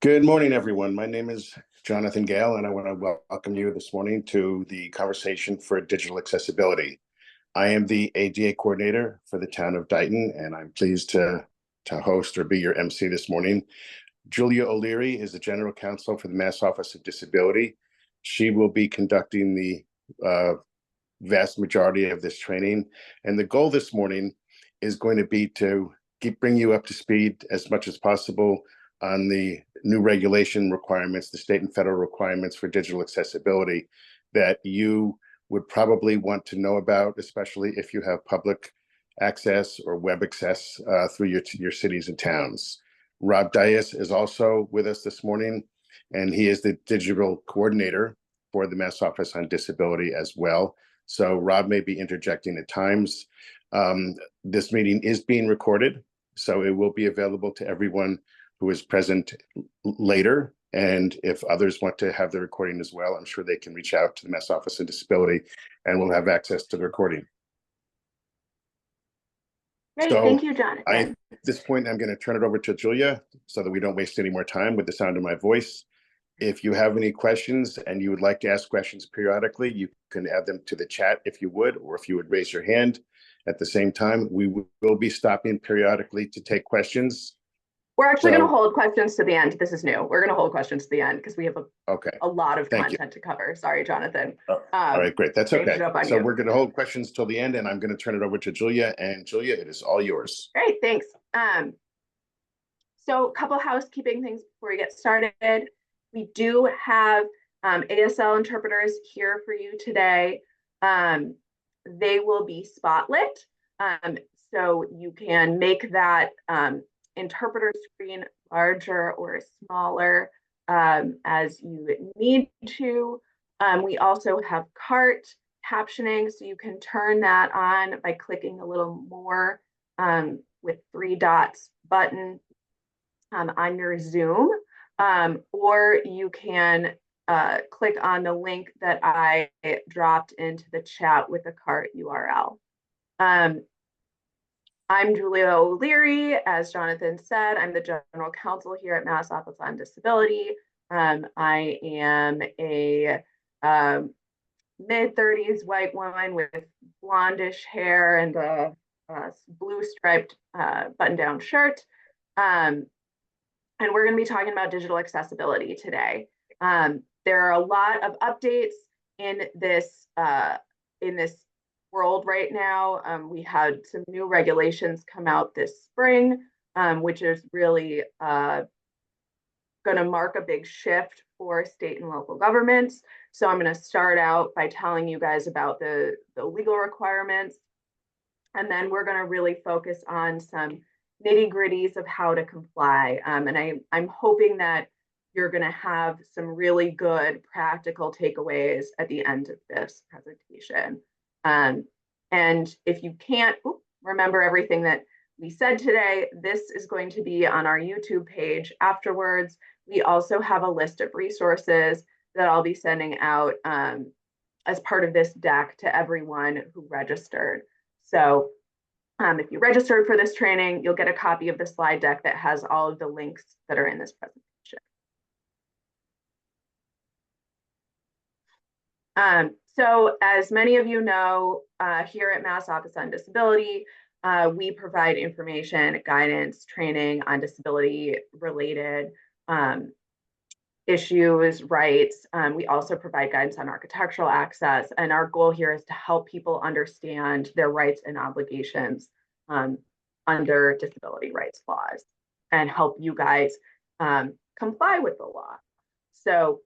Good morning, everyone. My name is Jonathan Gale, and I want to welcome you this morning to the Conversation for Digital Accessibility. I am the ADA coordinator for the town of Dighton, and I'm pleased to host or be your MC this morning. Julia O'Leary is the General Counsel for the Mass Office of Disability. She will be conducting the vast majority of this training. And the goal this morning is going to be to bring you up to speed as much as possible on the new regulation requirements, the state and federal requirements for digital accessibility that you would probably want to know about, especially if you have public access or web access through your cities and towns. Rob Dias is also with us this morning, and he is the digital coordinator for the Mass Office on Disability as well. So Rob may be interjecting at times. This meeting is being recorded, so it will be available to everyone who is present later. And if others want to have the recording as well, I'm sure they can reach out to the Mass Office on Disability and we'll have access to the recording. Great, thank you, Jonathan. At this point, I'm going to turn it over to Julia so that we don't waste any more time with the sound of my voice. If you have any questions and you would like to ask questions periodically, you can add them to the chat if you would, or if you would raise your hand at the same time. We will be stopping periodically to take questions. We're actually going to hold questions to the end. This is new. We're going to hold questions to the end because we have a lot of content to cover. Sorry, Jonathan. All right, great. That's okay. So we're going to hold questions till the end, and I'm going to turn it over to Julia. And Julia, it is all yours. Great, thanks. So a couple housekeeping things before we get started. We do have ASL interpreters here for you today. They will be spotlit, so you can make that interpreter screen larger or smaller as you need to. We also have cart captioning, so you can turn that on by clicking a little more with 3 dots button on your Zoom, or you can click on the link that I dropped into the chat with the cart URL. I'm Julia O'Leary. As Jonathan said, I'm the General Counsel here at Mass Office on Disability. I am a mid-30s white woman with blondish hair and a blue striped button-down shirt. And we're going to be talking about digital accessibility today. There are a lot of updates in this world right now. We had some new regulations come out this spring, which is really going to mark a big shift for state and local governments. So I'm going to start out by telling you guys about the legal requirements, and then we're going to really focus on some nitty-gritties of how to comply. And I'm hoping that you're going to have some really good practical takeaways at the end of this presentation. And if you can't remember everything that we said today, this is going to be on our YouTube page afterwards. We also have a list of resources that I'll be sending out as part of this deck to everyone who registered. So if you registered for this training, you'll get a copy of the slide deck that has all of the links that are in this presentation. So as many of you know, here at Mass Office on Disability, we provide information, guidance, training on disability-related issues, rights. We also provide guidance on architectural access, and our goal here is to help people understand their rights and obligations under disability rights laws and help you guys comply with the law. So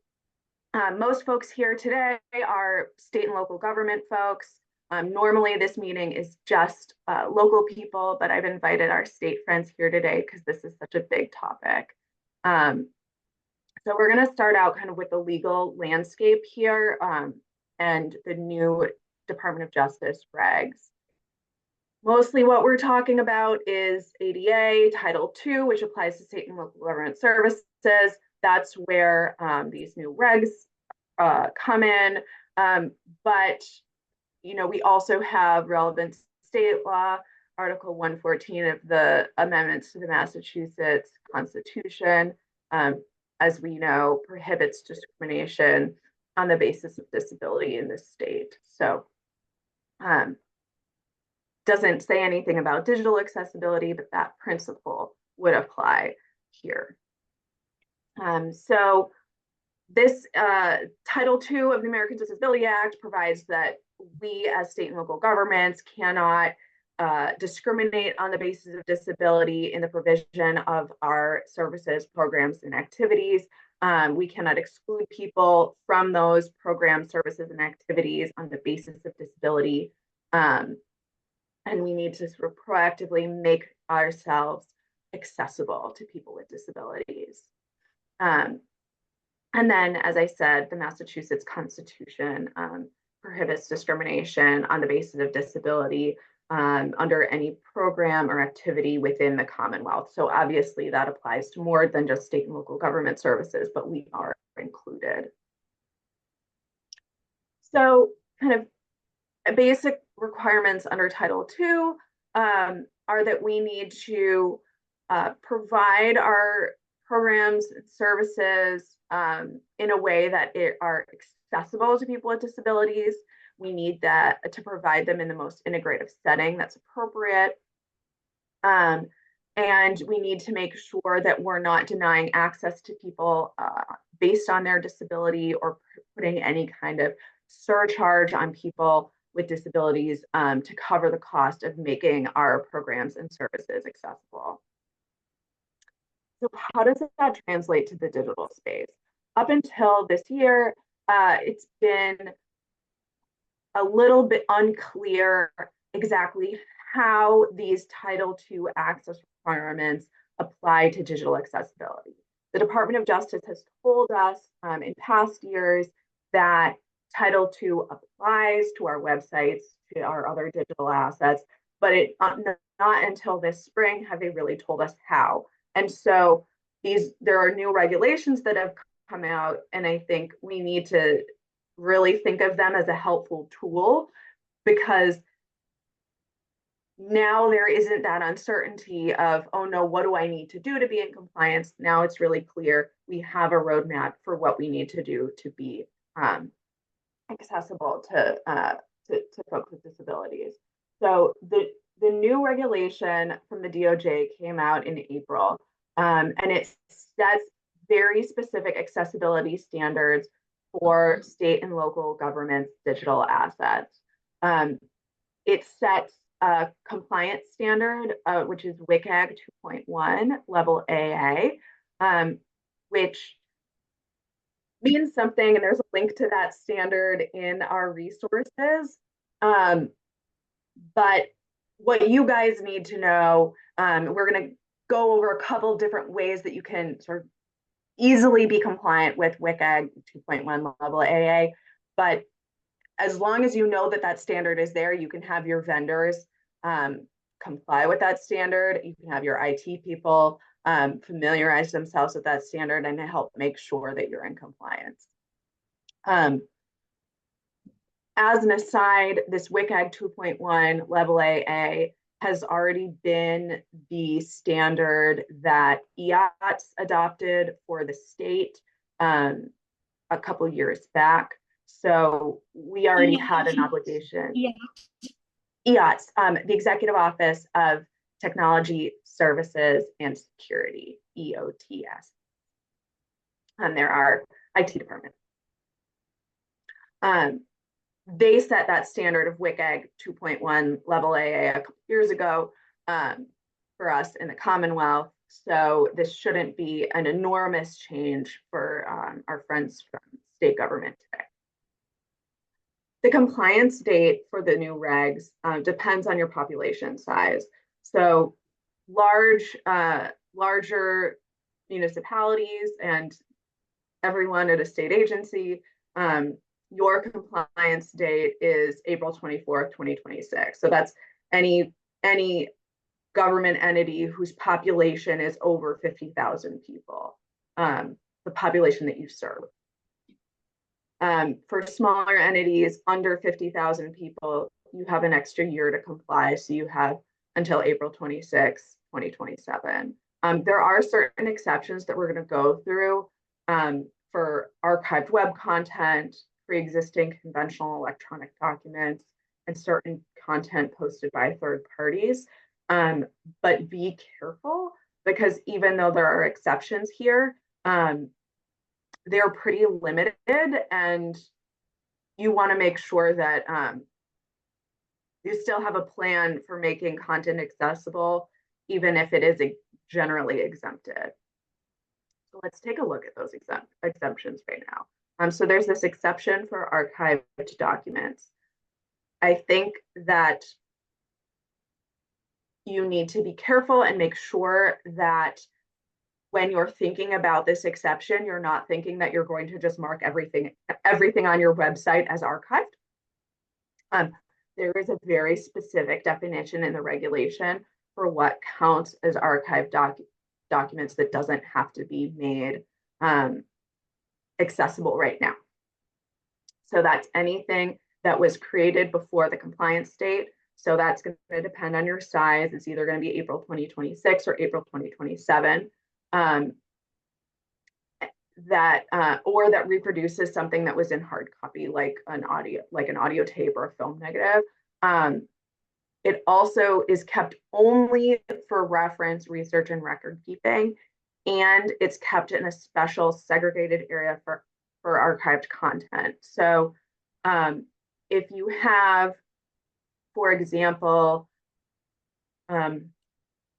most folks here today are state and local government folks. Normally this meeting is just local people, but I've invited our state friends here today because this is such a big topic. So we're going to start out kind of with the legal landscape here and the new Department of Justice regs. Mostly what we're talking about is ADA Title II, which applies to state and local government services. That's where these new regs come in. But, you know, we also have relevant state law, Article 114 of the amendments to the Massachusetts Constitution, as we know, prohibits discrimination on the basis of disability in this state. So doesn't say anything about digital accessibility, but that principle would apply here. So this Title II of the American Disability Act provides that we as state and local governments cannot discriminate on the basis of disability in the provision of our services, programs, and activities. We cannot exclude people from those programs, services, and activities on the basis of disability. And we need to sort of proactively make ourselves accessible to people with disabilities. And then, as I said, the Massachusetts Constitution prohibits discrimination on the basis of disability under any program or activity within the Commonwealth. So obviously that applies to more than just state and local government services, but we are included. So kind of basic requirements under Title II are that we need to provide our programs and services in a way that are accessible to people with disabilities. We need that to provide them in the most integrative setting that's appropriate. And we need to make sure that we're not denying access to people based on their disability or putting any kind of surcharge on people with disabilities to cover the cost of making our programs and services accessible. So how does that translate to the digital space? Up until this year, it's been a little bit unclear exactly how these Title II access requirements apply to digital accessibility. The Department of Justice has told us in past years that Title II applies to our websites, to our other digital assets, but not until this spring have they really told us how. And so there are new regulations that have come out, and I think we need to really think of them as a helpful tool, because now there isn't that uncertainty of, oh no, what do I need to do to be in compliance? Now it's really clear we have a roadmap for what we need to do to be accessible to folks with disabilities. So the new regulation from the DOJ came out in April, and it sets very specific accessibility standards for state and local governments' digital assets. It sets a compliance standard, which is WCAG 2.1 level AA, which means something, and there's a link to that standard in our resources. But what you guys need to know, we're going to go over a couple of different ways that you can sort of easily be compliant with WCAG 2.1 level AA. But as long as you know that that standard is there, you can have your vendors comply with that standard. You can have your IT people familiarize themselves with that standard and help make sure that you're in compliance. As an aside, this WCAG 2.1 level AA has already been the standard that EOTS adopted for the state a couple years back. So we already had an obligation. EOTS, the Executive Office of Technology Services and Security, EOTS. And there are IT department. They set that standard of WCAG 2.1 level AA a couple years ago for us in the Commonwealth. So this shouldn't be an enormous change for our friends from state government today. The compliance date for the new regs depends on your population size. So larger municipalities and everyone at a state agency, your compliance date is April 24th, 2026. So that's any government entity whose population is over 50,000 people, the population that you serve. For smaller entities under 50,000 people, you have an extra year to comply. So you have until April 26, 2027. There are certain exceptions that we're going to go through for archived web content, pre-existing conventional electronic documents, and certain content posted by third parties. But be careful, because even though there are exceptions here, they're pretty limited, and you want to make sure that you still have a plan for making content accessible, even if it is generally exempted. So let's take a look at those exemptions right now. So there's this exception for archived documents. I think that you need to be careful and make sure that when you're thinking about this exception, you're not thinking that you're going to just mark everything on your website as archived. There is a very specific definition in the regulation for what counts as archived documents that doesn't have to be made accessible right now. So that's anything that was created before the compliance date. So that's going to depend on your size. It's either going to be April 2026 or April 2027. Or that reproduces something that was in hard copy, like an audio tape or a film negative. It also is kept only for reference, research, and record keeping, and it's kept in a special segregated area for archived content. So if you have, for example,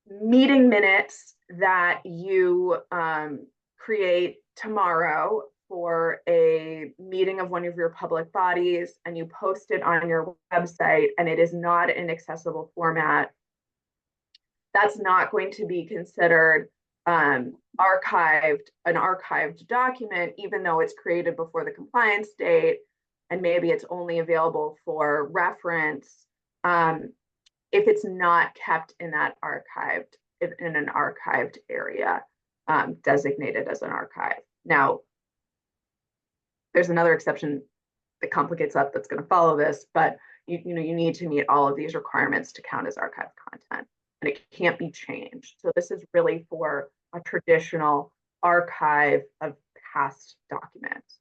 meeting minutes that you create tomorrow for a meeting of one of your public bodies, and you post it on your website and it is not in accessible format, that's not going to be considered an archived document, even though it's created before the compliance date, and maybe it's only available for reference if it's not kept in that in an archived area designated as an archive. Now, there's another exception that complicates that that's going to follow this, but you need to meet all of these requirements to count as archived content, and it can't be changed. So this is really for a traditional archive of past documents.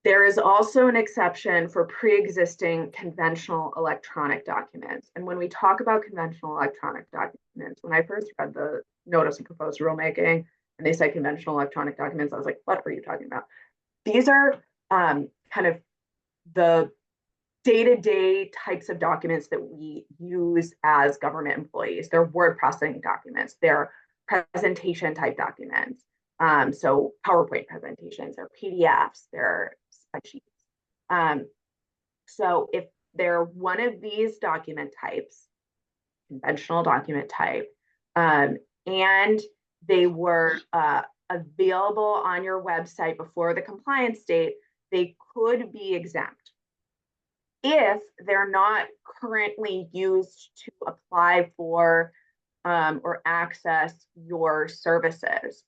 There is also an exception for pre-existing conventional electronic documents. And when we talk about conventional electronic documents, when I first read the notice of proposed rulemaking and they said conventional electronic documents, I was like, what are you talking about? These are kind of the day-to-day types of documents that we use as government employees. They're word processing documents, they're presentation type documents. So PowerPoint presentations, they're PDFs, they're spreadsheets. So if they're one of these document types, conventional document type, and they were available on your website before the compliance date, they could be exempt if they're not currently used to apply for or access your services.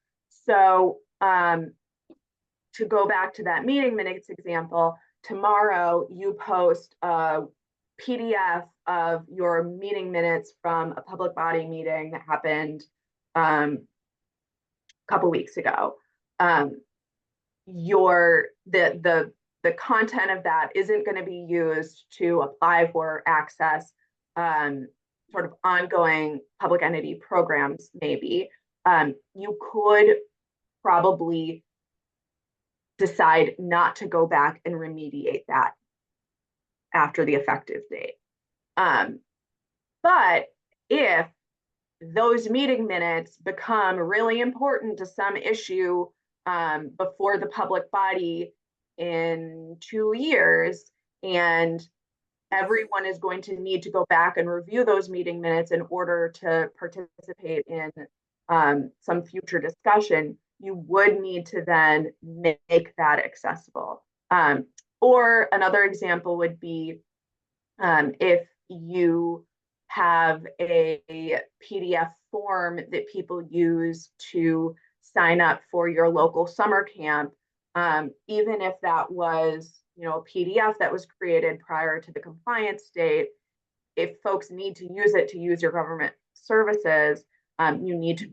So to go back to that meeting minutes example, tomorrow you post a PDF of your meeting minutes from a public body meeting that happened a couple weeks ago. The content of that isn't going to be used to apply for access sort of ongoing public entity programs, maybe. You could probably decide not to go back and remediate that after the effective date. But if those meeting minutes become really important to some issue before the public body in 2 years, and everyone is going to need to go back and review those meeting minutes in order to participate in some future discussion, you would need to then make that accessible. Or another example would be if you have a PDF form that people use to sign up for your local summer camp, even if that was a PDF that was created prior to the compliance date, if folks need to use it to use your government services, you need to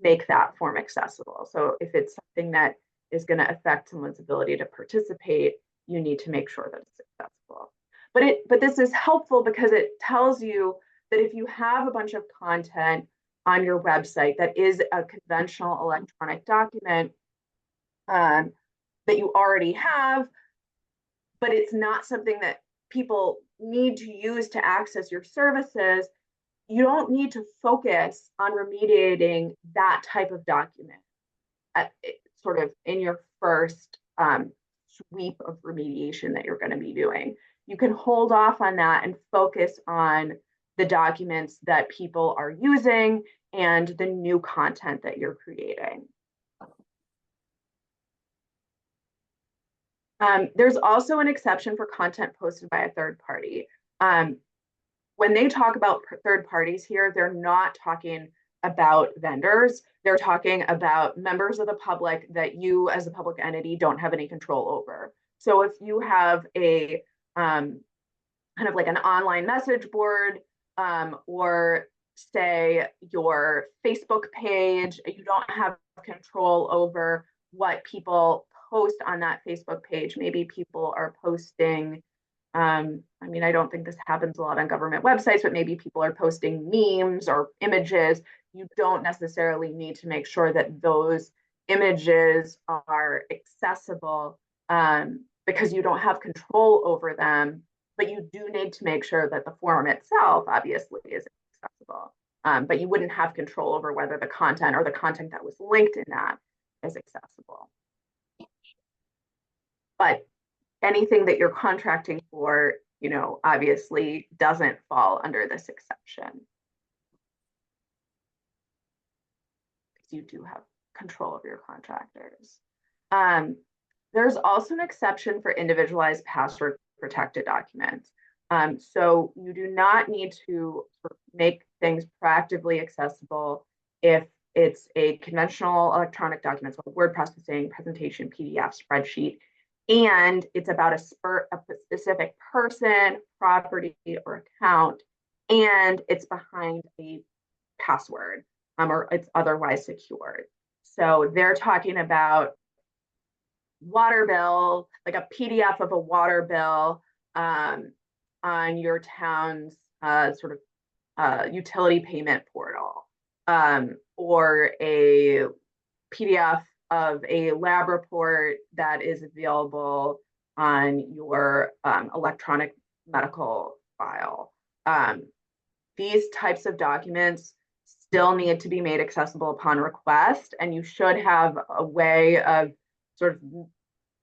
make that form accessible. So if it's something that is going to affect someone's ability to participate, you need to make sure that it's accessible. But this is helpful because it tells you that if you have a bunch of content on your website that is a conventional electronic document that you already have, but it's not something that people need to use to access your services, you don't need to focus on remediating that type of document at, sort of in your first sweep of remediation that you're going to be doing. You can hold off on that and focus on the documents that people are using and the new content that you're creating. There's also an exception for content posted by a third party. When they talk about third parties here, they're not talking about vendors. They're talking about members of the public that you as a public entity don't have any control over. So if you have a kind of like an online message board or say your Facebook page, you don't have control over what people post on that Facebook page. Maybe people are posting, I mean, I don't think this happens a lot on government websites, but maybe people are posting memes or images. You don't necessarily need to make sure that those images are accessible because you don't have control over them, but you do need to make sure that the form itself obviously is accessible. But you wouldn't have control over whether the content or the content that was linked in that is accessible. But anything that you're contracting for, you know, obviously doesn't fall under this exception. Because you do have control of your contractors. There's also an exception for individualized password protected documents. So you do not need to make things proactively accessible if it's a conventional electronic document, so word processing, presentation, PDF, spreadsheet, and it's about a specific person, property, or account, and it's behind a password or it's otherwise secured. So they're talking about water bill, like a PDF of a water bill on your town's sort of utility payment portal, or a PDF of a lab report that is available on your electronic medical file. These types of documents still need to be made accessible upon request, and you should have a way of sort of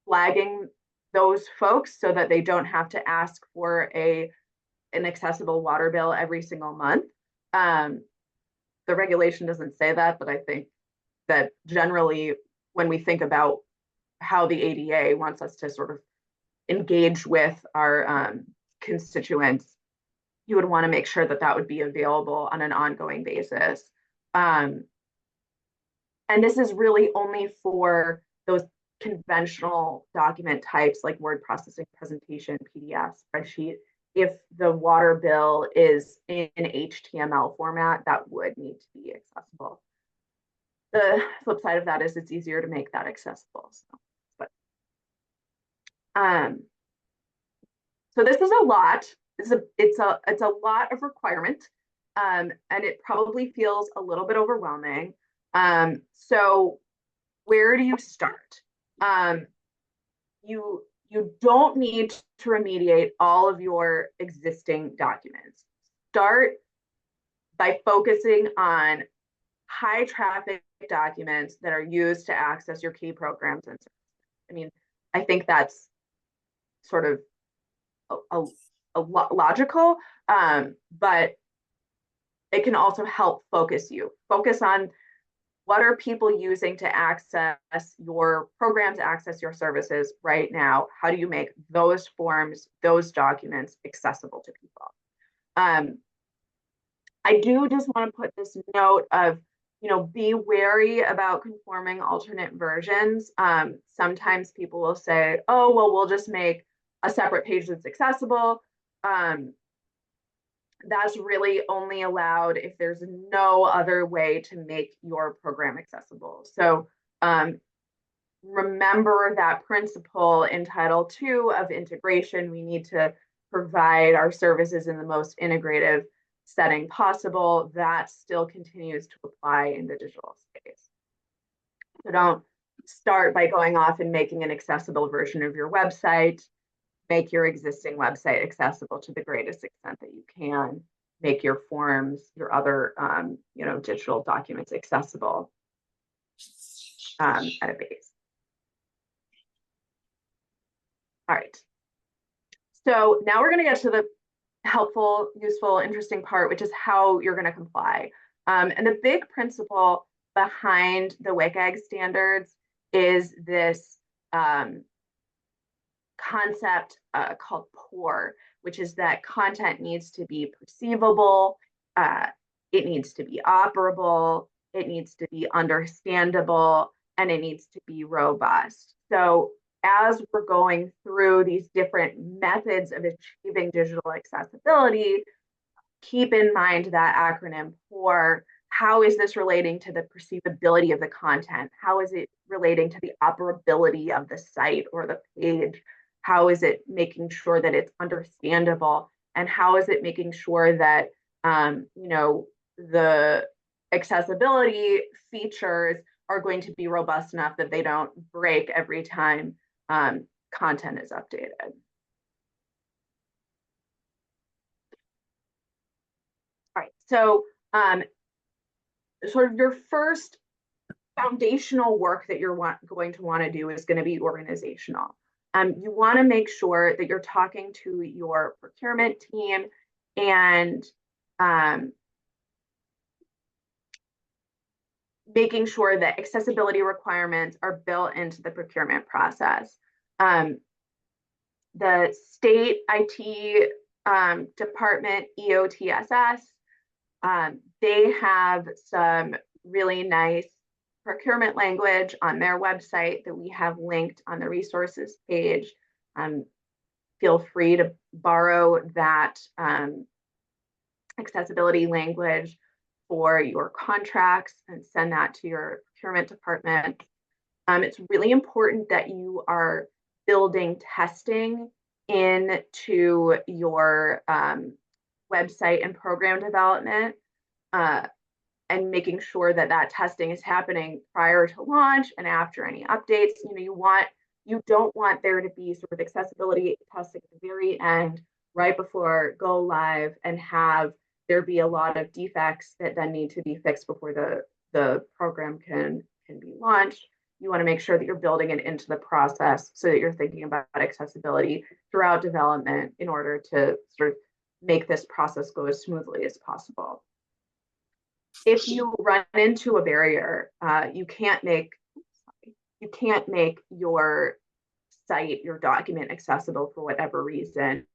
flagging those folks so that they don't have to ask for an accessible water bill every single month. The regulation doesn't say that, but I think that generally when we think about how the ADA wants us to sort of engage with our constituents, you would want to make sure that that would be available on an ongoing basis. And this is really only for those conventional document types like word processing, presentation, PDF, spreadsheet. If the water bill is in HTML format, that would need to be accessible. The flip side of that is it's easier to make that accessible. So this is a lot. It's a lot of requirement, and it probably feels a little bit overwhelming. So where do you start? You don't need to remediate all of your existing documents. Start by focusing on high traffic documents that are used to access your key programs and services. I mean, I think that's sort of logical, but it can also help focus you. Focus on what are people using to access your programs, access your services right now? How do you make those forms, those documents accessible to people? I do just want to put this note of, you know, be wary about conforming alternate versions. Sometimes people will say, oh, well, we'll just make a separate page that's accessible. That's really only allowed if there's no other way to make your program accessible. So remember that principle in Title II of integration. We need to provide our services in the most integrative setting possible. That still continues to apply in the digital space. So don't start by going off and making an accessible version of your website. Make your existing website accessible to the greatest extent that you can. Make your forms, your other digital documents accessible at a base. All right. So now we're going to get to the helpful, useful, interesting part, which is how you're going to comply. And the big principle behind the WCAG standards is this concept called POUR, which is that content needs to be perceivable, it needs to be operable, it needs to be understandable, and it needs to be robust. So as we're going through these different methods of achieving digital accessibility, keep in mind that acronym POUR. How is this relating to the perceivability of the content? How is it relating to the operability of the site or the page? How is it making sure that it's understandable? And how is it making sure that the accessibility features are going to be robust enough that they don't break every time content is updated? All right, so sort of your first foundational work that you're going to want to do is going to be organizational. You want to make sure that you're talking to your procurement team and making sure that accessibility requirements are built into the procurement process. The state IT department, EOTSS, they have some really nice procurement language on their website that we have linked on the resources page. Feel free to borrow that accessibility language for your contracts and send that to your procurement department. It's really important that you are building testing into your website and program development, and making sure that that testing is happening prior to launch and after any updates. You don't want there to be sort of accessibility testing at the very end, right before go live, and have there be a lot of defects that then need to be fixed before the program can be launched. You want to make sure that you're building it into the process so that you're thinking about accessibility throughout development in order to sort of make this process go as smoothly as possible. If you run into a barrier, you can't make your site, your document accessible for whatever reason.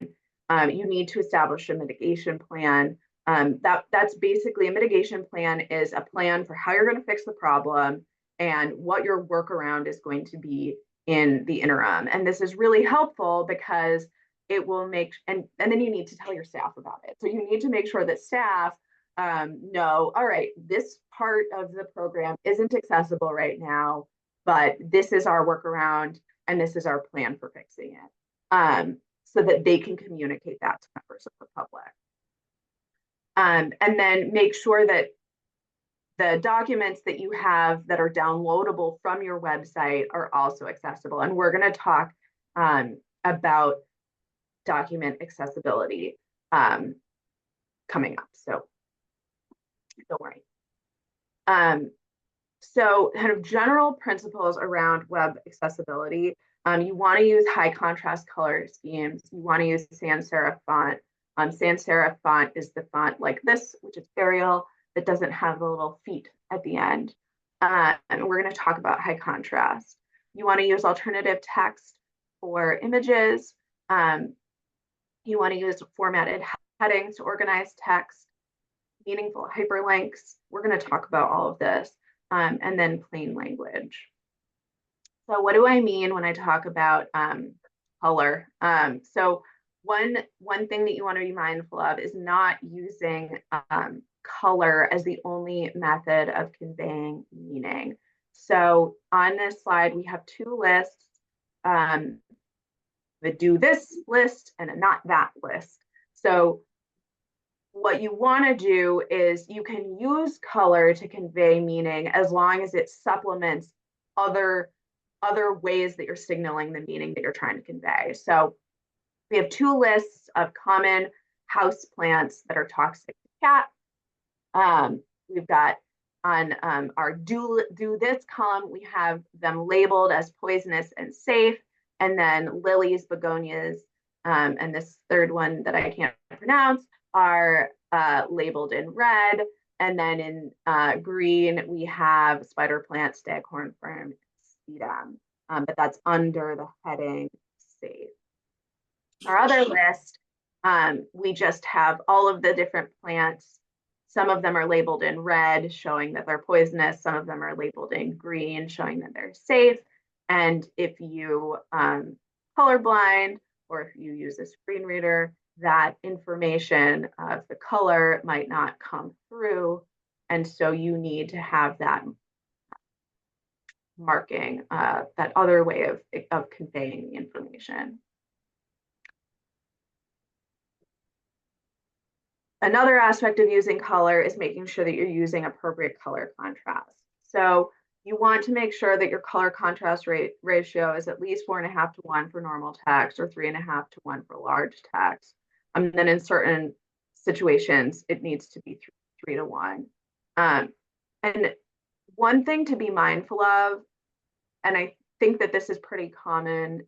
You need to establish a mitigation plan. That's basically a mitigation plan is a plan for how you're going to fix the problem and what your workaround is going to be in the interim. And this is really helpful because it will make, and then you need to tell your staff about it. So you need to make sure that staff know, all right, this part of the program isn't accessible right now, but this is our workaround and this is our plan for fixing it, so that they can communicate that to members of the public. And then make sure that the documents that you have that are downloadable from your website are also accessible. And we're going to talk about document accessibility coming up. So don't worry. So kind of general principles around web accessibility. You want to use high contrast color schemes. You want to use sans serif font. Sans serif font is the font like this, which is Arial, that doesn't have the little feet at the end. And we're going to talk about high contrast. You want to use alternative text for images. You want to use formatted headings to organize text, meaningful hyperlinks. We're going to talk about all of this, and then plain language. So what do I mean when I talk about color? So one thing that you want to be mindful of is not using color as the only method of conveying meaning. So on this slide, we have two lists, the do this list and a not that list. So what you want to do is you can use color to convey meaning as long as it supplements other ways that you're signaling the meaning that you're trying to convey. So we have two lists of common house plants that are toxic to cat. We've got on our do this column, we have them labeled as poisonous and safe, and then lilies, begonias, and this third one that I can't pronounce are labeled in red. And then in green, we have spider plant, staghorn fern, sedum, but that's under the heading safe. Our other list, we just have all of the different plants. Some of them are labeled in red, showing that they're poisonous. Some of them are labeled in green, showing that they're safe. And if you colorblind, or if you use a screen reader, that information of the color might not come through. And so you need to have that marking, that other way of conveying the information. Another aspect of using color is making sure that you're using appropriate color contrast. So you want to make sure that your color contrast ratio is at least 4.5 to 1 for normal text, or 3.5 to 1 for large text. And then in certain situations, it needs to be 3 to 1. And one thing to be mindful of, and I think that this is pretty common,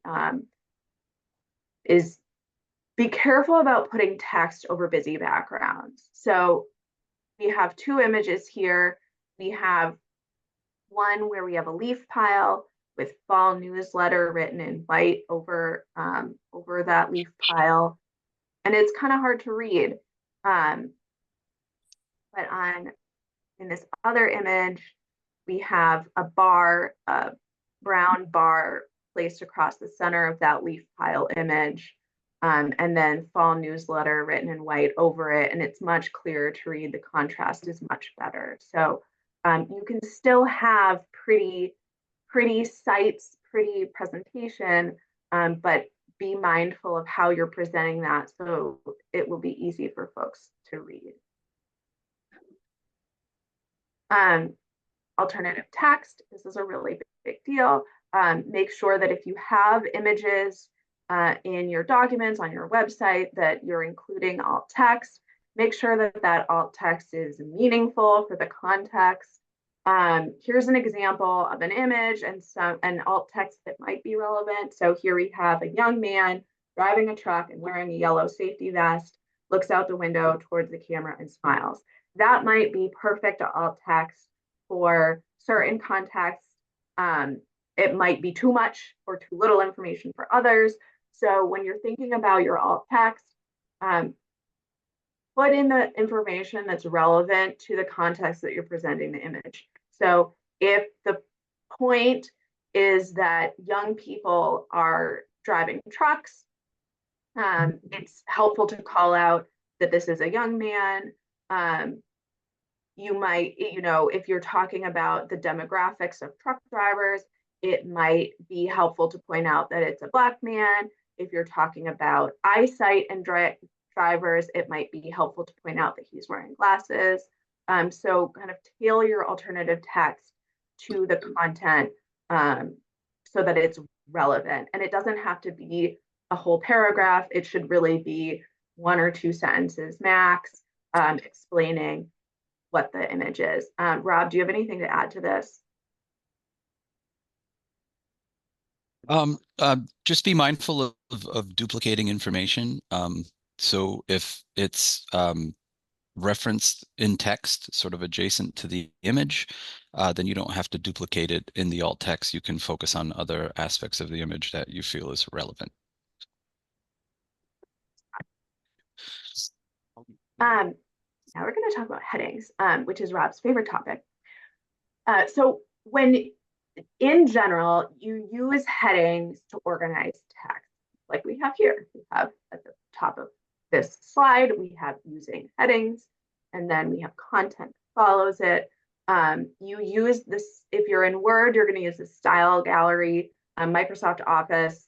is be careful about putting text over busy backgrounds. So we have two images here. We have one where we have a leaf pile with fall newsletter written in white over that leaf pile. And it's kind of hard to read. But in this other image, we have a bar, a brown bar placed across the center of that leaf pile image. And then fall newsletter written in white over it, and it's much clearer to read. The contrast is much better. So you can still have pretty sites, pretty presentation, but be mindful of how you're presenting that so it will be easy for folks to read. Alternative text, this is a really big deal. Make sure that if you have images in your documents on your website that you're including alt text. Make sure that that alt text is meaningful for the context. Here's an example of an image and an alt text that might be relevant. So here we have a young man driving a truck and wearing a yellow safety vest, looks out the window towards the camera and smiles. That might be perfect alt text for certain contexts. It might be too much or too little information for others. So when you're thinking about your alt text, put in the information that's relevant to the context that you're presenting the image. So if the point is that young people are driving trucks, it's helpful to call out that this is a young man. You might, if you're talking about the demographics of truck drivers, it might be helpful to point out that it's a Black man. If you're talking about eyesight and drivers, it might be helpful to point out that he's wearing glasses. So kind of tailor your alternative text to the content so that it's relevant. And it doesn't have to be a whole paragraph. It should really be 1 or 2 sentences max, explaining what the image is. Rob, do you have anything to add to this? Just be mindful of duplicating information. So if it's referenced in text, sort of adjacent to the image, then you don't have to duplicate it in the alt text. You can focus on other aspects of the image that you feel is relevant. Now we're going to talk about headings, which is Rob's favorite topic. So when in general, you use headings to organize text. like we have here. We have at the top of this slide, we have using headings, and then we have content that follows it. You use this, if you're in Word, you're going to use the style gallery. Microsoft Office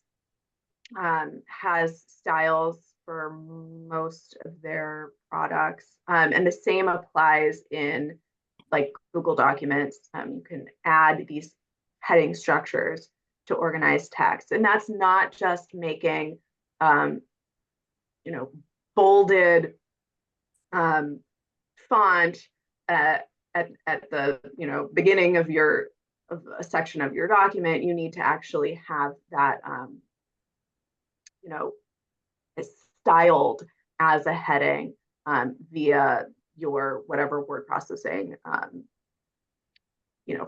has styles for most of their products. And the same applies in like Google Documents. You can add these heading structures to organize text. And that's not just making, bolded font at the, beginning of a section of your document. You need to actually have that, styled as a heading via your whatever word processing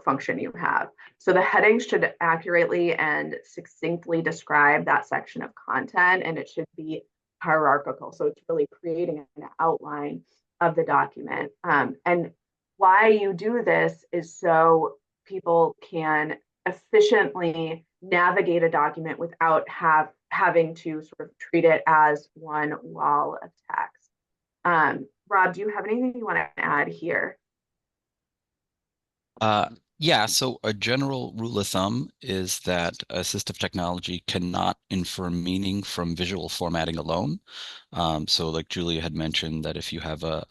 function you have. So the headings should accurately and succinctly describe that section of content, and it should be hierarchical. So it's really creating an outline of the document. And why you do this is so people can efficiently navigate a document without having to sort of treat it as one wall of text. Rob, do you have anything you want to add here? Yeah, so a general rule of thumb is that assistive technology cannot infer meaning from visual formatting alone. So like Julia had mentioned, that if you have a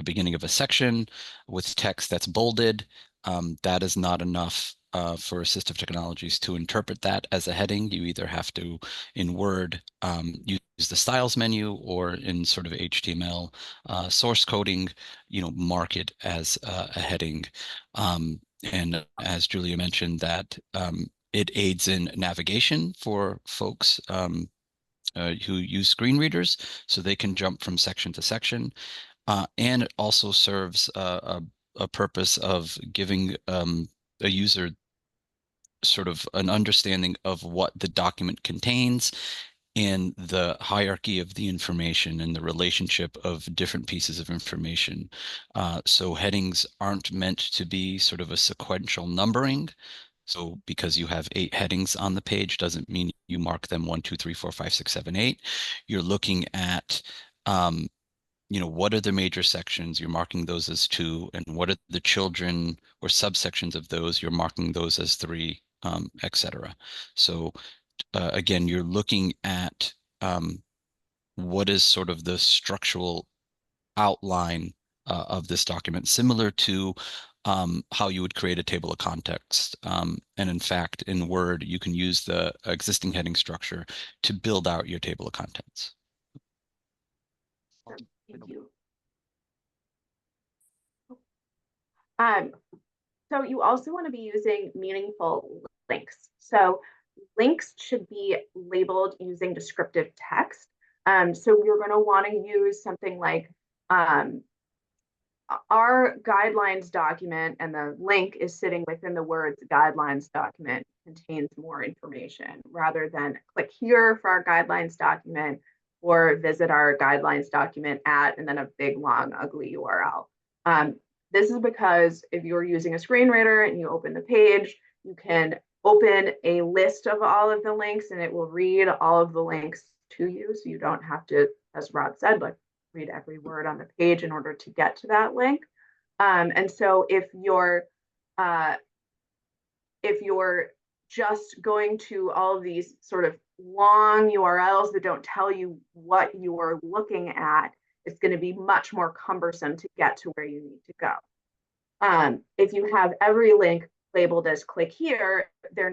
beginning of a section with text that's bolded, that is not enough for assistive technologies to interpret that as a heading. You either have to, in Word, use the styles menu, or in sort of HTML source coding, mark it as a heading. And as Julia mentioned, that it aids in navigation for folks who use screen readers, so they can jump from section to section. And it also serves a purpose of giving a user sort of an understanding of what the document contains and the hierarchy of the information and the relationship of different pieces of information. So headings aren't meant to be sort of a sequential numbering. So because you have 8 headings on the page doesn't mean you mark them 1, 2, 3, 4, 5, 6, 7, 8. You're looking at what are the major sections? You're marking those as 2, and what are the children or subsections of those? You're marking those as 3, etc. So again, you're looking at what is sort of the structural outline of this document, similar to how you would create a table of context. And in fact, in Word, you can use the existing heading structure to build out your table of contents. Thank you. So you also want to be using meaningful links. So links should be labeled using descriptive text. So you're going to want to use something like our guidelines document, and the link is sitting within the words guidelines document contains more information, rather than click here for our guidelines document or visit our guidelines document at, and then a big long ugly URL. This is because if you're using a screen reader and you open the page, you can open a list of all of the links and it will read all of the links to you. So you don't have to, as Rob said, like read every word on the page in order to get to that link. And so if you're just going to all of these sort of long URLs that don't tell you what you are looking at, it's going to be much more cumbersome to get to where you need to go. If you have every link labeled as click here, you're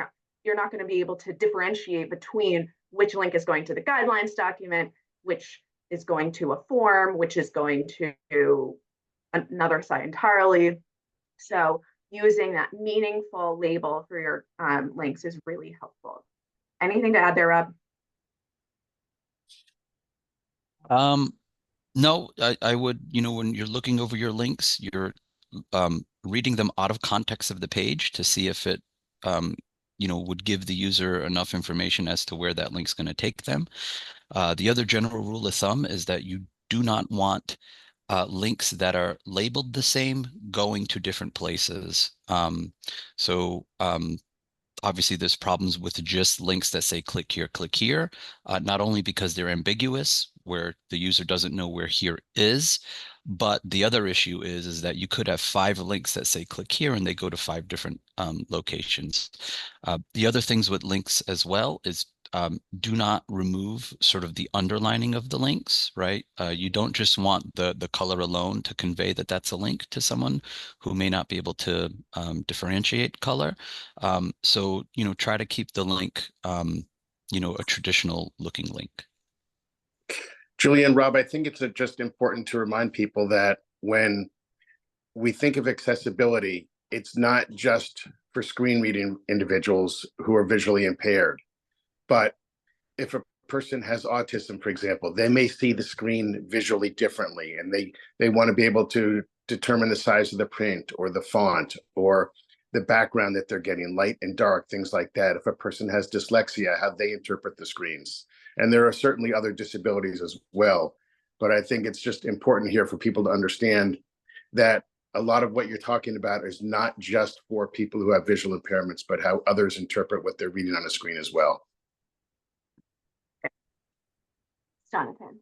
not going to be able to differentiate between which link is going to the guidelines document, which is going to a form, which is going to another site entirely. So using that meaningful label for your links is really helpful. Anything to add there, Rob? No, I would, when you're looking over your links, you're reading them out of context of the page to see if it, would give the user enough information as to where that link's going to take them. The other general rule of thumb is that you do not want links that are labeled the same going to different places. So obviously there's problems with just links that say click here, not only because they're ambiguous, where the user doesn't know where here is, but the other issue is that you could have 5 links that say click here and they go to 5 different locations. The other things with links as well is do not remove sort of the underlining of the links, right? You don't just want the color alone to convey that that's a link to someone who may not be able to differentiate color. So, try to keep the link, a traditional looking link. Julie and Rob, I think it's just important to remind people that when we think of accessibility, it's not just for screen reading individuals who are visually impaired. But if a person has autism, for example, they may see the screen visually differently, and they want to be able to determine the size of the print or the font or the background that they're getting, light and dark, things like that. If a person has dyslexia, how they interpret the screens. And there are certainly other disabilities as well. But I think it's just important here for people to understand that a lot of what you're talking about is not just for people who have visual impairments, but how others interpret what they're reading on a screen as well. Jonathan.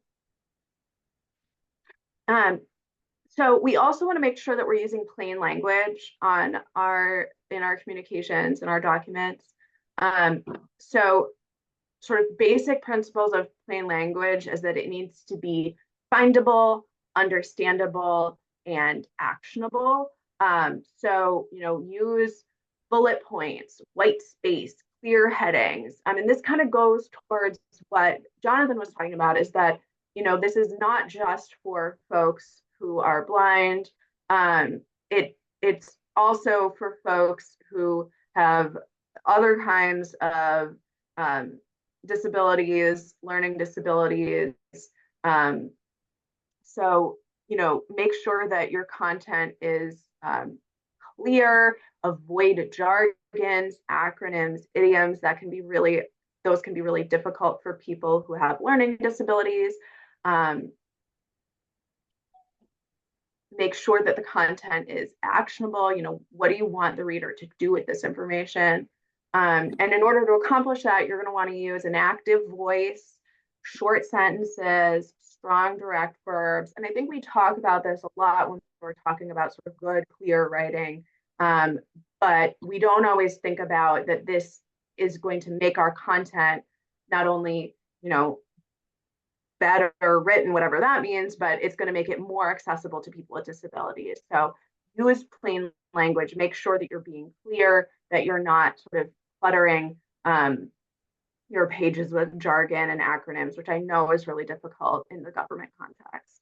So we also want to make sure that we're using plain language in our communications and our documents. So sort of basic principles of plain language is that it needs to be findable, understandable, and actionable. So, use bullet points, white space, clear headings. And this kind of goes towards what Jonathan was talking about, is that, this is not just for folks who are blind. It's also for folks who have other kinds of disabilities, learning disabilities. So, make sure that your content is clear, avoid jargons, acronyms, idioms those can be really difficult for people who have learning disabilities. Make sure that the content is actionable. What do you want the reader to do with this information? And in order to accomplish that, you're going to want to use an active voice, short sentences, strong direct verbs. And I think we talk about this a lot when we're talking about sort of good, clear writing. But we don't always think about that this is going to make our content not only, better written, whatever that means, but it's going to make it more accessible to people with disabilities. So use plain language, make sure that you're being clear, that you're not sort of cluttering your pages with jargon and acronyms, which I know is really difficult in the government context.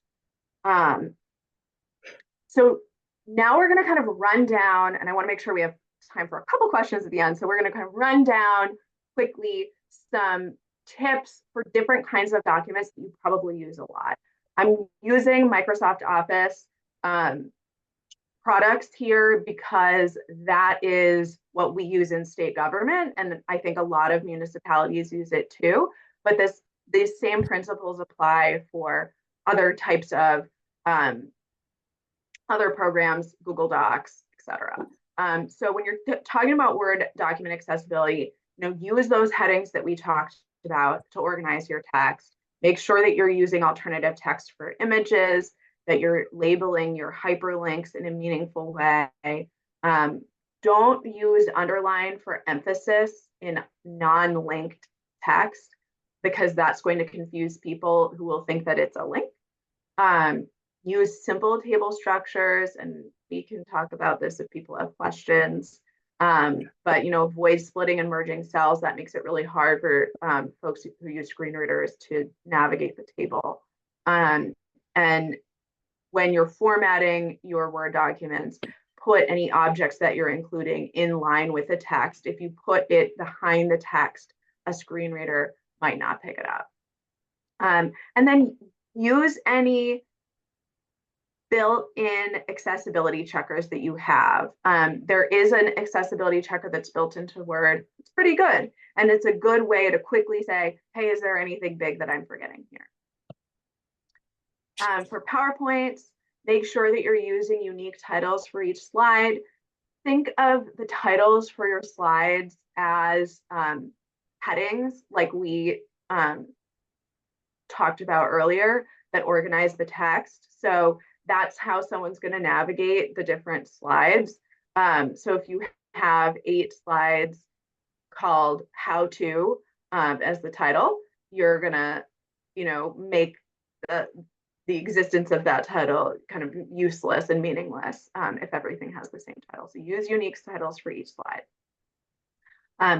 So now we're going to kind of run down, and I want to make sure we have time for a couple questions at the end. So we're going to kind of run down quickly some tips for different kinds of documents that you probably use a lot. I'm using Microsoft Office products here because that is what we use in state government, and I think a lot of municipalities use it too. But these same principles apply for other types of other programs, Google Docs, etc. So when you're talking about Word document accessibility, use those headings that we talked about to organize your text. Make sure that you're using alternative text for images, that you're labeling your hyperlinks in a meaningful way. Don't use underline for emphasis in non-linked text, because that's going to confuse people who will think that it's a link. Use simple table structures, and we can talk about this if people have questions. But avoid splitting and merging cells. That makes it really hard for folks who use screen readers to navigate the table. And when you're formatting your Word documents, put any objects that you're including in line with the text. If you put it behind the text, a screen reader might not pick it up. And then use any built-in accessibility checkers that you have. There is an accessibility checker that's built into Word. It's pretty good. And it's a good way to quickly say, hey, is there anything big that I'm forgetting here? For PowerPoints, make sure that you're using unique titles for each slide. Think of the titles for your slides as headings, like we talked about earlier, that organize the text. So that's how someone's going to navigate the different slides. So if you have 8 slides called how to as the title, you're going to, make the existence of that title kind of useless and meaningless if everything has the same title. So use unique titles for each slide.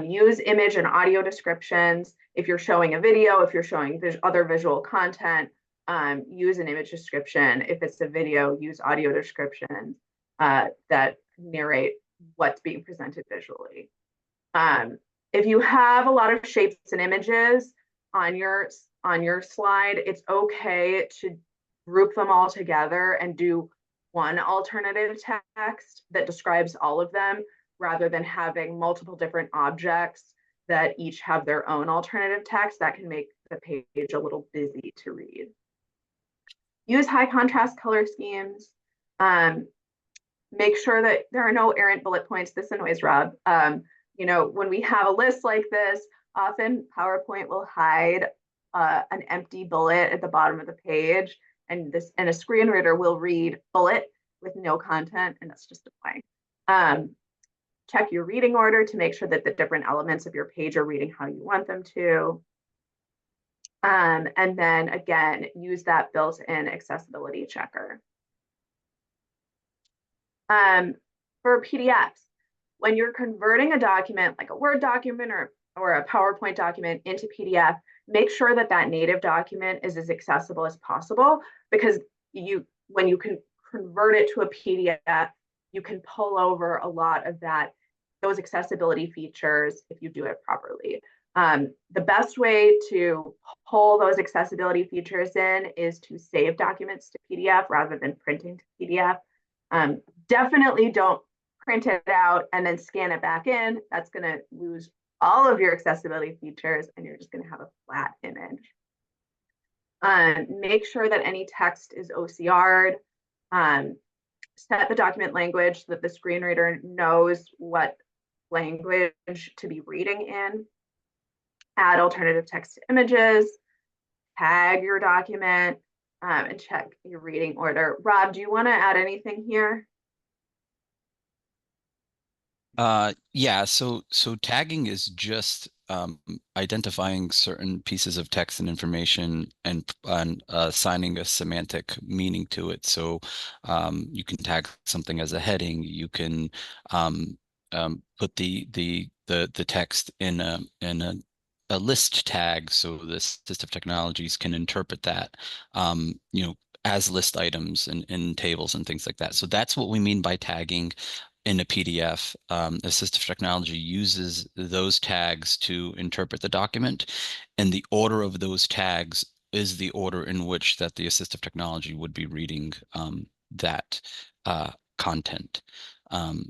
Use image and audio descriptions. If you're showing a video, if you're showing other visual content, use an image description. If it's a video, use audio descriptions that narrate what's being presented visually. If you have a lot of shapes and images on your slide, it's okay to group them all together and do one alternative text that describes all of them, rather than having multiple different objects that each have their own alternative text. That can make the page a little busy to read. Use high contrast color schemes. Make sure that there are no errant bullet points. This annoys Rob. When we have a list like this, often PowerPoint will hide an empty bullet at the bottom of the page, and a screen reader will read bullet with no content, and that's just annoying. Check your reading order to make sure that the different elements of your page are reading how you want them to. And then again, use that built-in accessibility checker. For PDFs, when you're converting a document like a Word document or a PowerPoint document into PDF, make sure that that native document is as accessible as possible, because when you can convert it to a PDF, you can pull over a lot of those accessibility features if you do it properly. The best way to pull those accessibility features in is to save documents to PDF rather than printing to PDF. Definitely don't print it out and then scan it back in. That's going to lose all of your accessibility features, and you're just going to have a flat image. Make sure that any text is OCR'd. Set the document language so that the screen reader knows what language to be reading in. Add alternative text to images. Tag your document, and check your reading order. Rob, do you want to add anything here? Yeah, so tagging is just identifying certain pieces of text and information and assigning a semantic meaning to it. So you can tag something as a heading. You can put the text in a list tag, so the assistive technologies can interpret that as list items in tables and things like that. So that's what we mean by tagging in a PDF. Assistive technology uses those tags to interpret the document, and the order of those tags is the order in which that the assistive technology would be reading that content.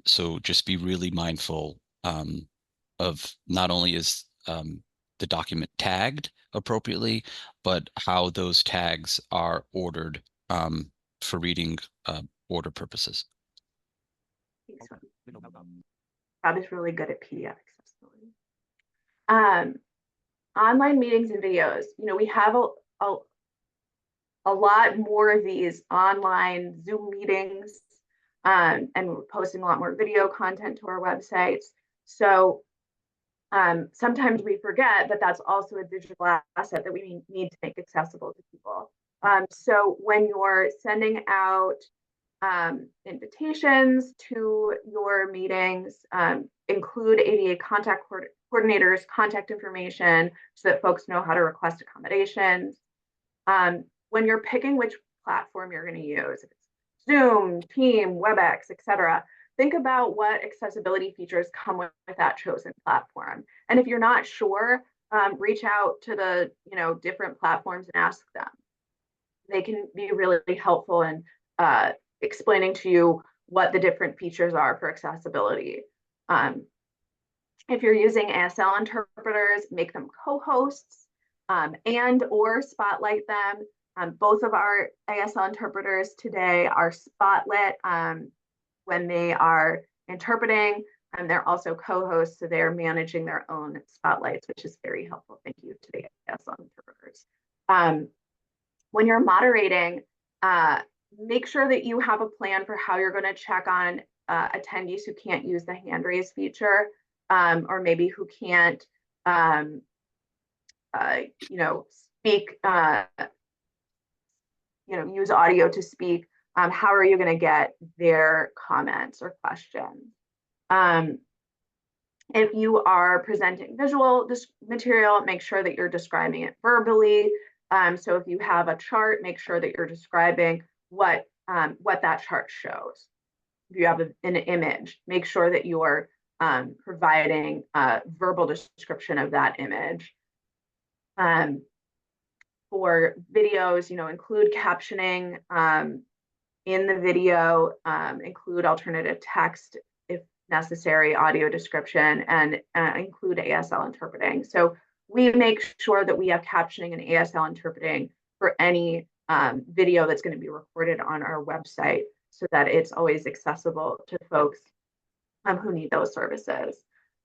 So just be really mindful of not only is the document tagged appropriately, but how those tags are ordered for reading order purposes. Rob is really good at PDF accessibility. Online meetings and videos. We have a lot more of these online Zoom meetings, and we're posting a lot more video content to our websites. So sometimes we forget that that's also a digital asset that we need to make accessible to people. So when you're sending out invitations to your meetings, include ADA contact coordinators' contact information so that folks know how to request accommodations. When you're picking which platform you're going to use, if it's Zoom, Team, WebEx, etc., think about what accessibility features come with that chosen platform. And if you're not sure, reach out to the different platforms and ask them. They can be really helpful in explaining to you what the different features are for accessibility. If you're using ASL interpreters, make them co-hosts and or spotlight them. Both of our ASL interpreters today are spotlit when they are interpreting. And they're also co-hosts, so they're managing their own spotlights, which is very helpful. Thank you to the ASL interpreters. When you're moderating, make sure that you have a plan for how you're going to check on attendees who can't use the hand raise feature, or maybe who can't, speak, use audio to speak. How are you going to get their comments or questions? If you are presenting visual material, make sure that you're describing it verbally. So if you have a chart, make sure that you're describing what that chart shows. If you have an image, make sure that you are providing a verbal description of that image. For videos, include captioning in the video, include alternative text if necessary, audio description, and include ASL interpreting. So we make sure that we have captioning and ASL interpreting for any video that's going to be recorded on our website, so that it's always accessible to folks who need those services.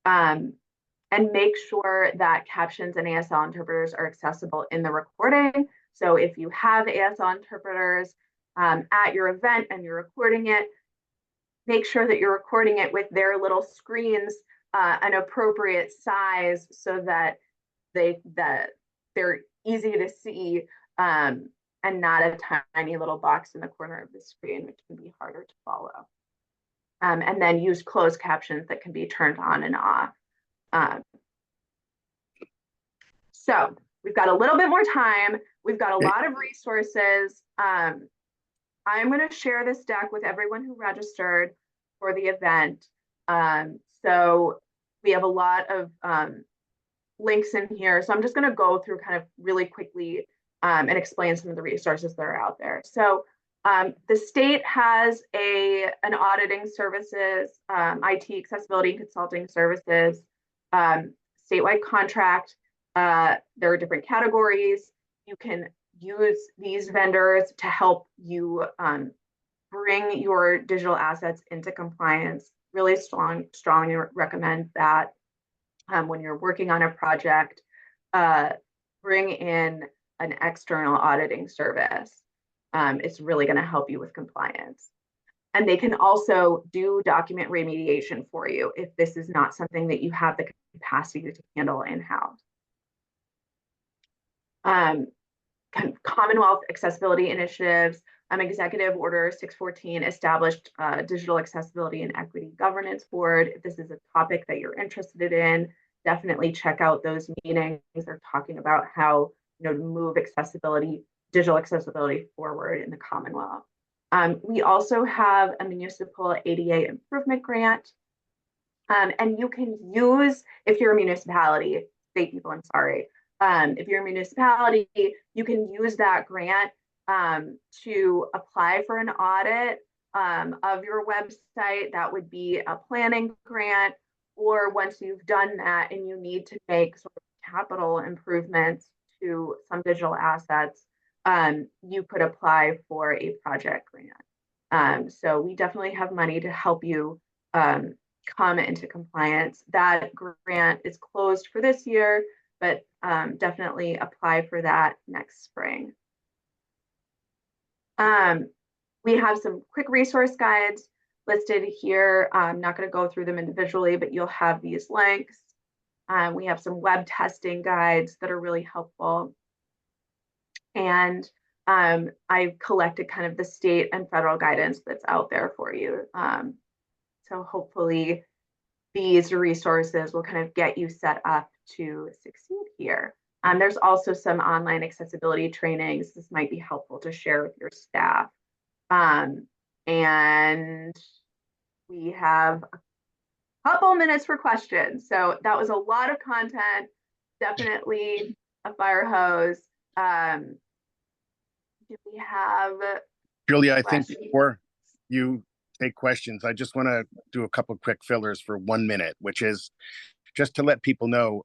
And make sure that captions and ASL interpreters are accessible in the recording. So if you have ASL interpreters at your event and you're recording it, make sure that you're recording it with their little screens an appropriate size, so that they're easy to see, and not a tiny little box in the corner of the screen, which can be harder to follow. And then use closed captions that can be turned on and off. So we've got a little bit more time. We've got a lot of resources. I'm going to share this deck with everyone who registered for the event. So we have a lot of links in here. So I'm just going to go through kind of really quickly and explain some of the resources that are out there. So the state has an auditing services, IT accessibility and consulting services, statewide contract. There are different categories. You can use these vendors to help you bring your digital assets into compliance. Really strongly recommend that when you're working on a project, bring in an external auditing service. It's really going to help you with compliance. And they can also do document remediation for you if this is not something that you have the capacity to handle in-house. Commonwealth accessibility initiatives, Executive Order 614 established Digital Accessibility and Equity Governance Board. If this is a topic that you're interested in, definitely check out those meetings. They're talking about how to move digital accessibility forward in the Commonwealth. We also have a municipal ADA improvement grant. And you can use, if you're a municipality, state people, I'm sorry. If you're a municipality, you can use that grant to apply for an audit of your website. That would be a planning grant, or once you've done that and you need to make sort of capital improvements to some digital assets, you could apply for a project grant. So we definitely have money to help you come into compliance. That grant is closed for this year, but definitely apply for that next spring. We have some quick resource guides listed here. I'm not going to go through them individually, but you'll have these links. We have some web testing guides that are really helpful. And I've collected kind of the state and federal guidance that's out there for you. So hopefully these resources will kind of get you set up to succeed here. There's also some online accessibility trainings. This might be helpful to share with your staff. And we have a couple minutes for questions. So that was a lot of content, definitely a fire hose. Do we have Julia, I think before you take questions, I just want to do a couple of quick fillers for 1 minute, which is just to let people know,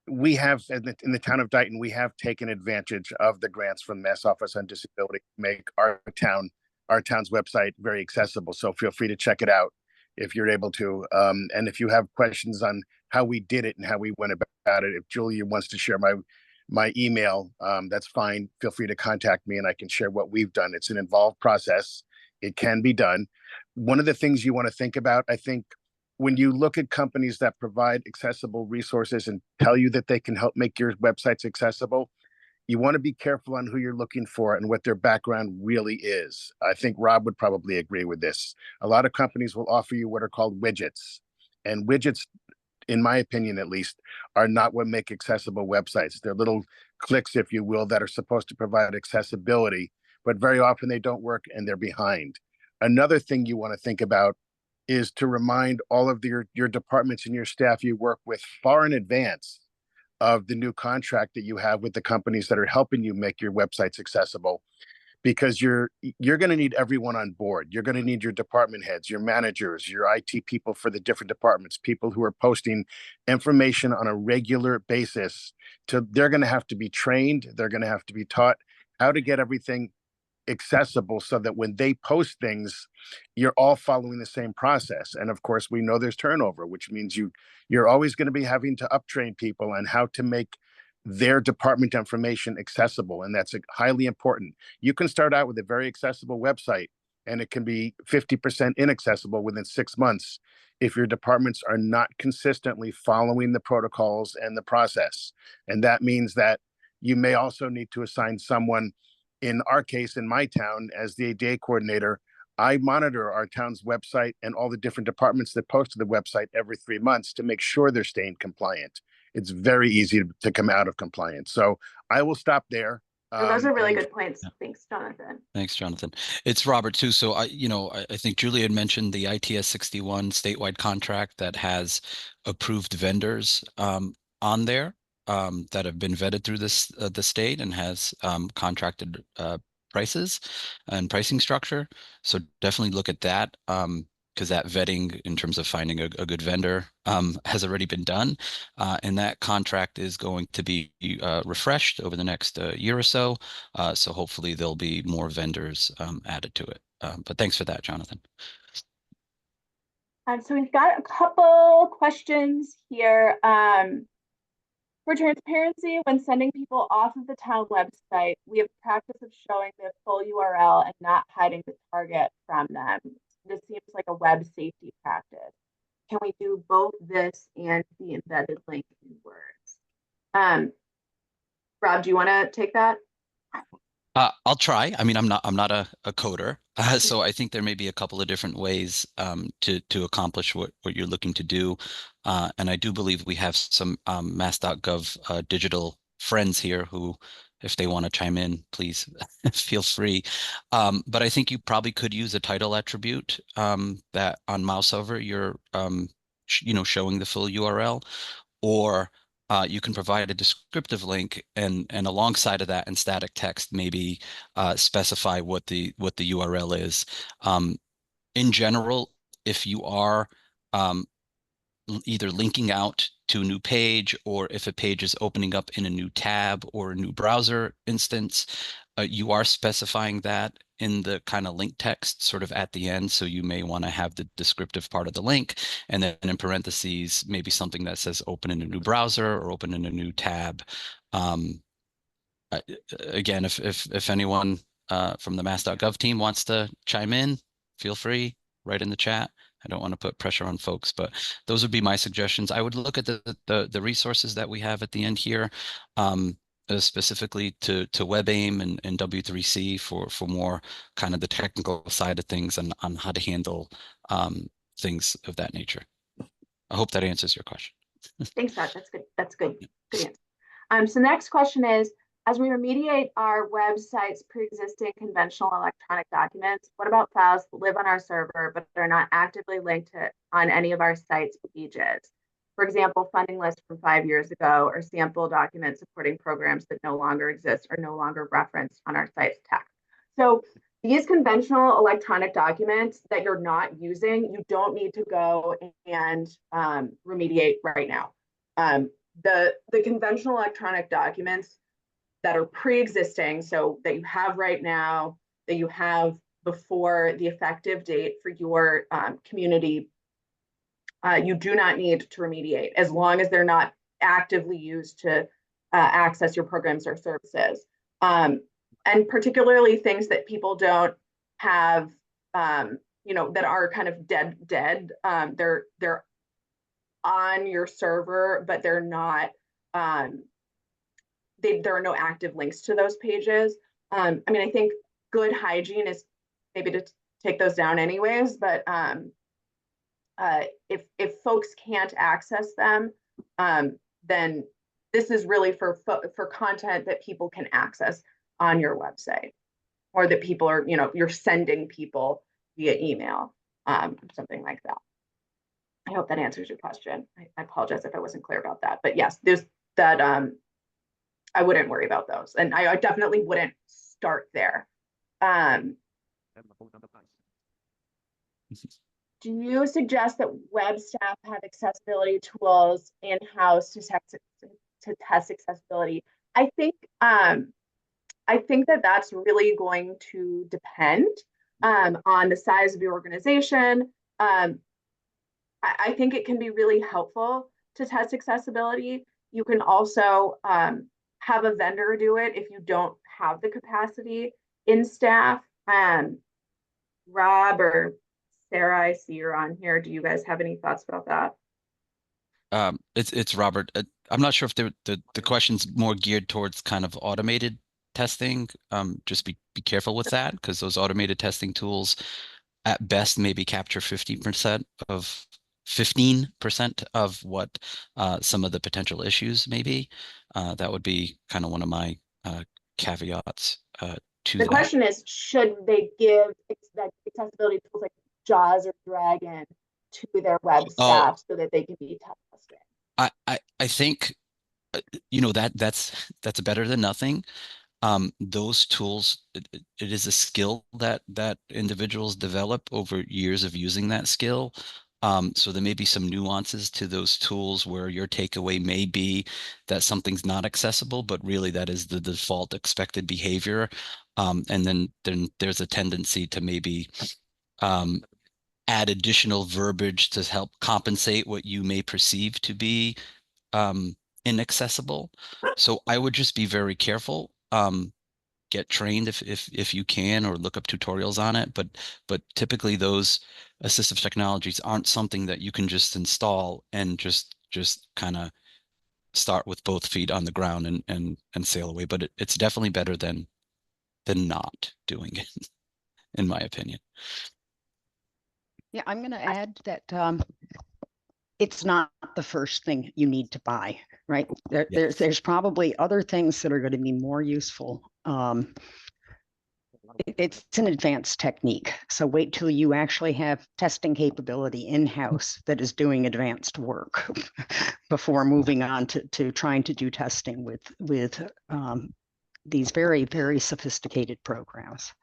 we have in the town of Dighton, we have taken advantage of the grants from Mass Office on Disability to make our town's website very accessible. So feel free to check it out if you're able to. And if you have questions on how we did it and how we went about it, if Julia wants to share my email, that's fine. Feel free to contact me and I can share what we've done. It's an involved process. It can be done. One of the things you want to think about, I think, when you look at companies that provide accessible resources and tell you that they can help make your websites accessible, you want to be careful on who you're looking for and what their background really is. I think Rob would probably agree with this. A lot of companies will offer you what are called widgets, and widgets, in my opinion at least, are not what make accessible websites. They're little clicks, if you will, that are supposed to provide accessibility, but very often they don't work and they're behind. Another thing you want to think about is to remind all of your departments and your staff you work with far in advance of the new contract that you have with the companies that are helping you make your websites accessible, because you're going to need everyone on board. You're going to need your department heads, your managers, your IT people for the different departments, people who are posting information on a regular basis. They're going to have to be trained. They're going to have to be taught how to get everything accessible so that when they post things, you're all following the same process. And of course, we know there's turnover, which means you're always going to be having to uptrain people on how to make their department information accessible. And that's highly important. You can start out with a very accessible website and it can be 50% inaccessible within 6 months if your departments are not consistently following the protocols and the process. And that means that you may also need to assign someone. In our case, in my town, as the ADA coordinator, I monitor our town's website and all the different departments that post to the website every 3 months to make sure they're staying compliant. It's very easy to come out of compliance. So I will stop there. And those are really and good points. Thanks, Jonathan. Thanks, Jonathan. It's Robert too. So I think Julie had mentioned the ITS 61 statewide contract that has approved vendors on there that have been vetted through the state and has contracted prices and pricing structure. So definitely look at that. Because that vetting in terms of finding a good vendor has already been done. And that contract is going to be refreshed over the next year or so. So hopefully there'll be more vendors added to it. But thanks for that, Jonathan. So we've got a couple questions here. For transparency, when sending people off of the town website, we have practice of showing the full URL and not hiding the target from them. This seems like a web safety practice. Can we do both this and the embedded link in Words? Rob, do you want to take that? I'll try. I mean, I'm not a coder, so I think there may be a couple of different ways to accomplish what you're looking to do. And I do believe we have some mass.gov digital friends here who, if they want to chime in, please feel free. But I think you probably could use a title attribute that on mouse over you're showing the full URL, or you can provide a descriptive link and alongside of that in static text maybe specify what the URL is. In general, if you are either linking out to a new page, or if a page is opening up in a new tab or a new browser instance, you are specifying that in the kind of link text sort of at the end. So you may want to have the descriptive part of the link, and then in parentheses, maybe something that says open in a new browser or open in a new tab. Again, if anyone from the mass.gov team wants to chime in, feel free, write in the chat. I don't want to put pressure on folks, but those would be my suggestions. I would look at the resources that we have at the end here, specifically to WebAIM and W3C for more kind of the technical side of things and on how to handle things of that nature. I hope that answers your question. Thanks, Rob. That's good. That's good. Good answer. So the next question is, as we remediate our website's pre-existing conventional electronic documents, what about files that live on our server but are not actively linked on any of our site's pages? For example, funding lists from 5 years ago or sample documents supporting programs that no longer exist or no longer referenced on our site's text. So these conventional electronic documents that you're not using, you don't need to go and remediate right now. The conventional electronic documents that are pre-existing, so that you have right now, that you have before the effective date for your community you do not need to remediate as long as they're not actively used to access your programs or services. And particularly things that people don't have, that are kind of dead. They're on your server, but they're not. There are no active links to those pages. I mean, I think good hygiene is maybe to take those down anyways, but if folks can't access them, then this is really for content that people can access on your website, or that people are, you're sending people via email, something like that. I hope that answers your question. I apologize if I wasn't clear about that, but yes, there's that. I wouldn't worry about those, and I definitely wouldn't start there. Do you suggest that web staff have accessibility tools in-house to test accessibility? I think that that's really going to depend on the size of your organization. I think it can be really helpful to test accessibility. You can also have a vendor do it if you don't have the capacity in staff. Rob or Sarah, I see you're on here. Do you guys have any thoughts about that? It's Robert. I'm not sure if the question's more geared towards kind of automated testing. Just be careful with that, because those automated testing tools at best maybe capture 15% of what some of the potential issues may be. That would be kind of one of my caveats to The that. question is, should they give accessibility tools like JAWS or Dragon to their web staff so that they can be tested? I think that's better than nothing. Those tools, it is a skill that individuals develop over years of using that skill. So there may be some nuances to those tools where your takeaway may be that something's not accessible, but really that is the default expected behavior. And then there's a tendency to maybe add additional verbiage to help compensate what you may perceive to be inaccessible. So I would just be very careful. Get trained if you can, or look up tutorials on it. But typically those assistive technologies aren't something that you can just install and just kind of start with both feet on the ground and sail away. But it's definitely better than not doing it, in my opinion. Yeah, I'm going to add that it's not the first thing you need to buy, right? There's probably other things that are going to be more useful. It's an advanced technique. So wait till you actually have testing capability in-house that is doing advanced work before moving on to trying to do testing with these very, very sophisticated programs.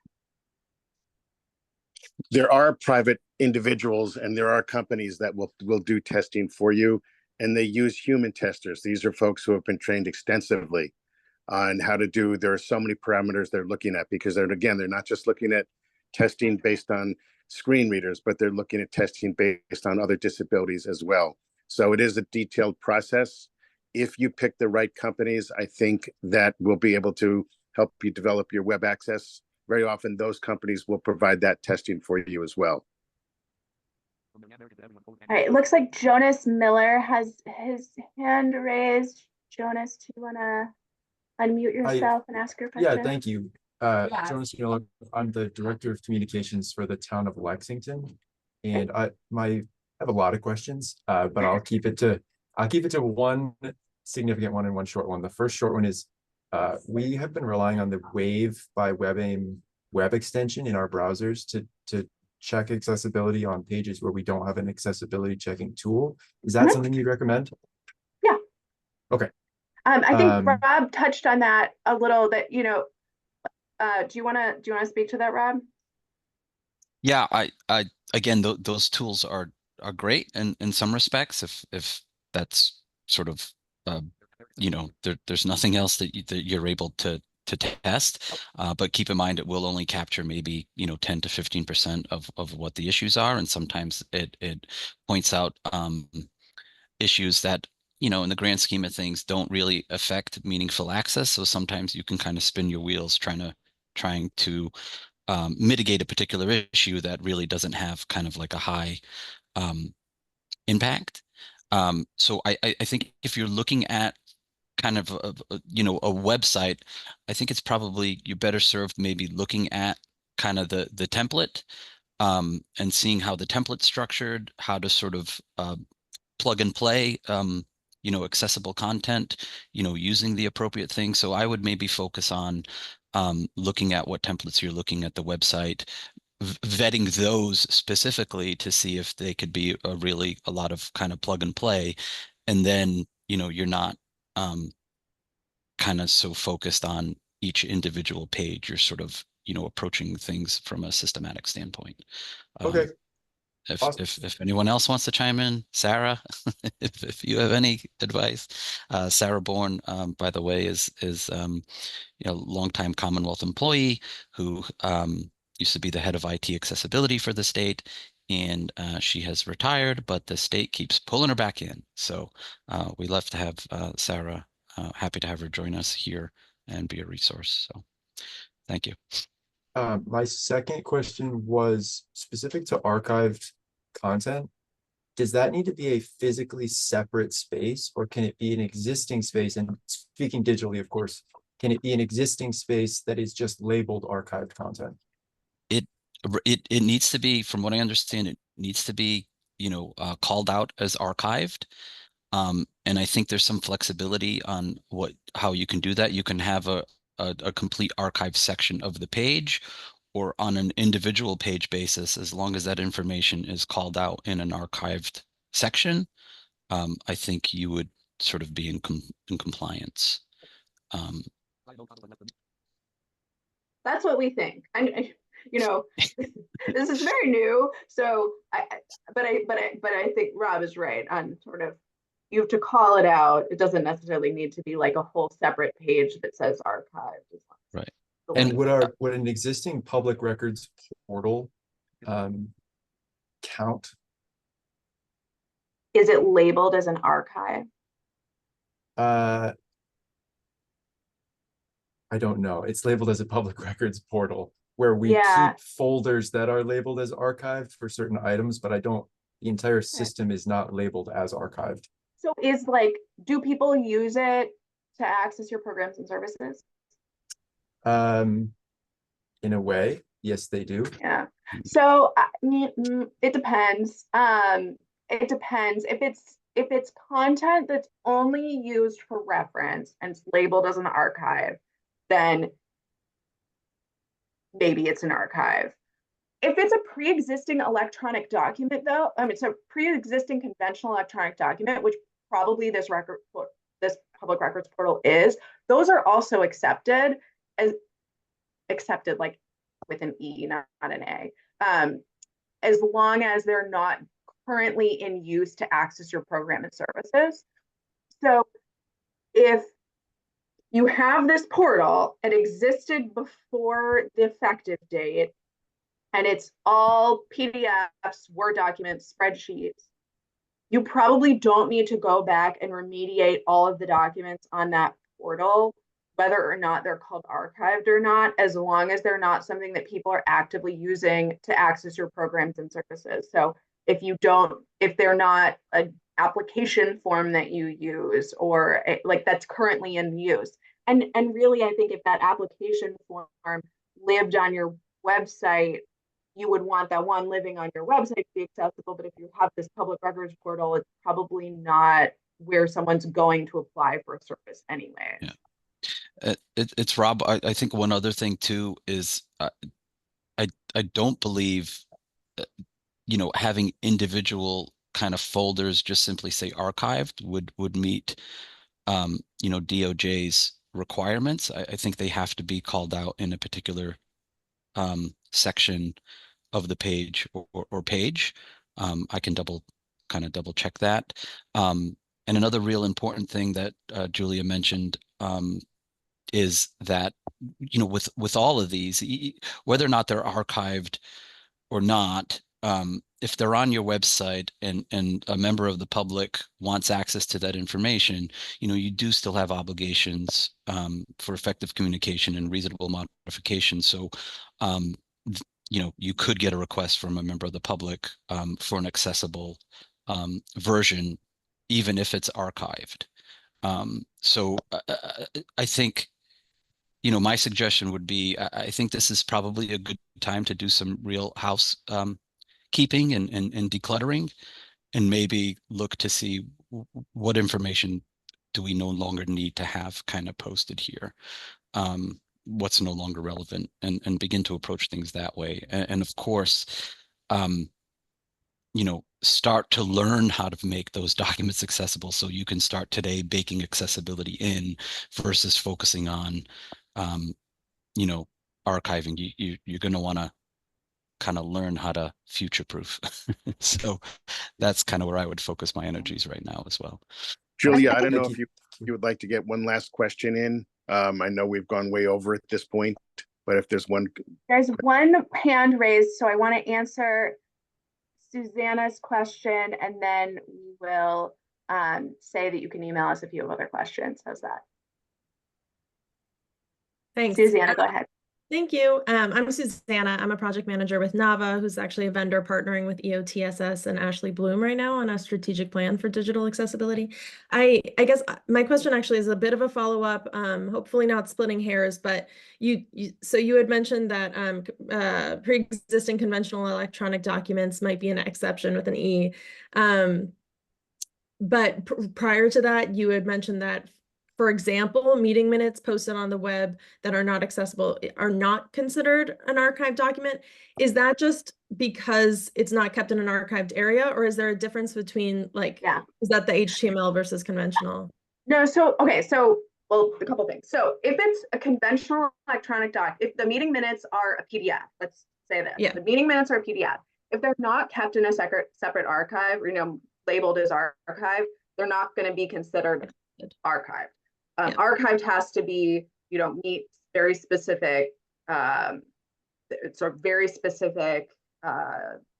There are private individuals and there are companies that will do testing for you, and they use human testers. These are folks who have been trained extensively on how to do. There are so many parameters they're looking at, because they're not just looking at testing based on screen readers, but they're looking at testing based on other disabilities as well. So it is a detailed process. If you pick the right companies, I think that will be able to help you develop your web access. Very often those companies will provide that testing for you as well. All right, it looks like Jonas Miller has his hand raised. Jonas, do you want to unmute yourself and ask your question? Yeah, thank you. Jonas Miller, I'm the Director of Communications for the town of Lexington. And I have a lot of questions, but I'll keep it to one significant one and one short one. The first short one is, we have been relying on the Wave by WebAIM web extension in our browsers to check accessibility on pages where we don't have an accessibility checking tool. Is that something you'd recommend? Yeah. Okay. I think Rob touched on that a little bit. Do you want to speak to that, Rob? Yeah, I again, those tools are great in some respects, if that's sort of there's nothing else that you're able to to test. But keep in mind, it will only capture maybe, 10 to 15% of what the issues are. And sometimes it points out issues that, in the grand scheme of things, don't really affect meaningful access. So sometimes you can kind of spin your wheels trying to mitigate a particular issue that really doesn't have kind of like a high impact. So I think if you're looking at kind of a website, I think it's probably you're better served maybe looking at kind of the template, and seeing how the template's structured, how to sort of plug and play, accessible content, using the appropriate things. So I would maybe focus on looking at what templates you're looking at the website, vetting those specifically to see if they could be a lot of kind of plug and play. And then, you're not kind of so focused on each individual page. You're sort of, approaching things from a systematic standpoint. Okay. Awesome. If anyone else wants to chime in, Sarah, if you have any advice, Sarah Bourne, by the way, is longtime Commonwealth employee who used to be the head of IT accessibility for the state, and she has retired, but the state keeps pulling her back in. So we love to have Sarah. Happy to have her join us here and be a resource. So thank you. My second question was specific to archived content. Does that need to be a physically separate space, or can it be an existing space? And speaking digitally, of course, can it be an existing space that is just labeled archived content? It needs to be, from what I understand, it needs to be, called out as archived. And I think there's some flexibility on how you can do that. You can have a complete archive section of the page, or on an individual page basis, as long as that information is called out in an archived section. I think you would sort of be in compliance. That's what we think. This is very new. So but I think Rob is right on sort of, you have to call it out. It doesn't necessarily need to be like a whole separate page that says archived. Right. And would an existing public records portal count? Is it labeled as an archive? I don't know. It's labeled as a public records portal where we keep folders that are labeled as archived for certain items, but the entire system is not labeled as archived. So do people use it to access your programs and services? In a way, yes, they do. Yeah. So it depends. It depends. If it's content that's only used for reference and it's labeled as an archive, then maybe it's an archive. If it's a pre-existing electronic document, though, it's a pre-existing conventional electronic document, which probably this public records portal is, those are also accepted like with an E, not an A, as long as they're not currently in use to access your program and services. So if you have this portal, it existed before the effective date, and it's all PDFs, Word documents, spreadsheets, you probably don't need to go back and remediate all of the documents on that portal, whether or not they're called archived or not, as long as they're not something that people are actively using to access your programs and services. So if they're not an application form that you use, or that's currently in use. And really, I think if that application form lived on your website, you would want that one living on your website to be accessible. But if you have this public records portal, it's probably not where someone's going to apply for a service anyway. Yeah. It's Rob. I think one other thing too is I don't believe having individual kind of folders just simply say archived would meet DOJ's requirements. I think they have to be called out in a particular section of the page or page. I can double check that. And another real important thing that Julia mentioned is that, with all of these, whether or not they're archived or not, if they're on your website and a member of the public wants access to that information, you do still have obligations for effective communication and reasonable modification. So, you could get a request from a member of the public for an accessible version, even if it's archived. So I think, my suggestion would be, I think this is probably a good time to do some real house keeping and decluttering, and maybe look to see what information do we no longer need to have kind of posted here. What's no longer relevant, and begin to approach things that way. And of course, start to learn how to make those documents accessible, so you can start today baking accessibility in versus focusing on, archiving. You're going to want to kind of learn how to future-proof. So that's kind of where I would focus my energies right now as well. Julia, I don't know Thank if you would like to get one last question in. I know we've gone way over at this point, but if there's one. There's one hand raised, so I want to answer Susanna's question, and then we will say that you can email us if you have other questions. How's that? Thanks. Susanna, go ahead. Thank you. I'm Susanna. I'm a project manager with Nava, who's actually a vendor partnering with EOTSS and Ashley Bloom right now on a strategic plan for digital accessibility. I guess my question actually is a bit of a follow-up, hopefully not splitting hairs, but so you had mentioned that pre-existing conventional electronic documents might be an exception with an E. But prior to that, you had mentioned that, for example, meeting minutes posted on the web that are not accessible are not considered an archived document. Is that just because it's not kept in an archived area, or is there a difference between, like, is that the HTML versus conventional? No, well, a couple things. So if it's a conventional electronic doc, if the meeting minutes are a PDF, let's say that the meeting minutes are a PDF, if they're not kept in a separate archive, labeled as archive, they're not going to be considered archived. Archived has to be, meet very specific,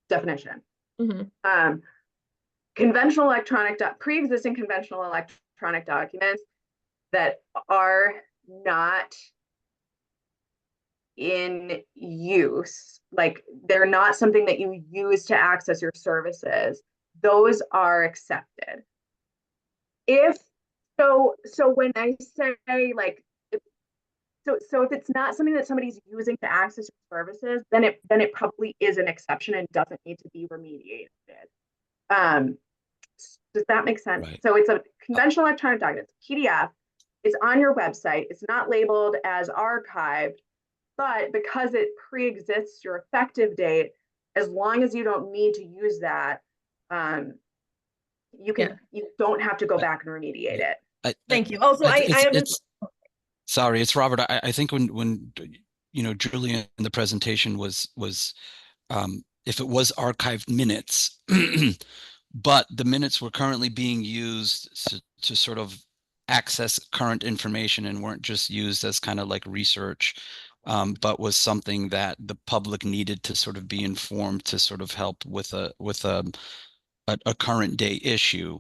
definition. Mm-hmm. Conventional pre-existing conventional electronic documents that are not in use, like they're not something that you use to access your services, those are accepted. So when I say, like, if it's not something that somebody's using to access your services, then it probably is an exception and doesn't need to be remediated. Does that make sense? Right. So it's a conventional electronic document, PDF. It's on your website. It's not labeled as archived, but because it pre-exists your effective date, as long as you don't need to use that, you don't have to go back and remediate it. Thank you. Also, sorry, it's Robert. I think when Julia in the presentation was if it was archived minutes, but the minutes were currently being used to sort of access current information and weren't just used as kind of like research, but was something that the public needed to sort of be informed to sort of help with a current day issue,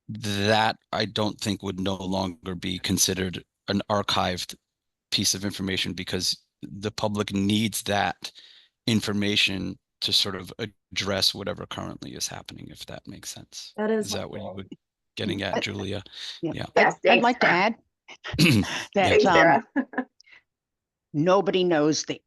that I don't think would no longer be considered an archived piece of information, because the public needs that information to sort of address whatever currently is happening, if that makes sense. Is that what you were getting at, Julia? Yeah. Yes, I'd like to add that nobody knows the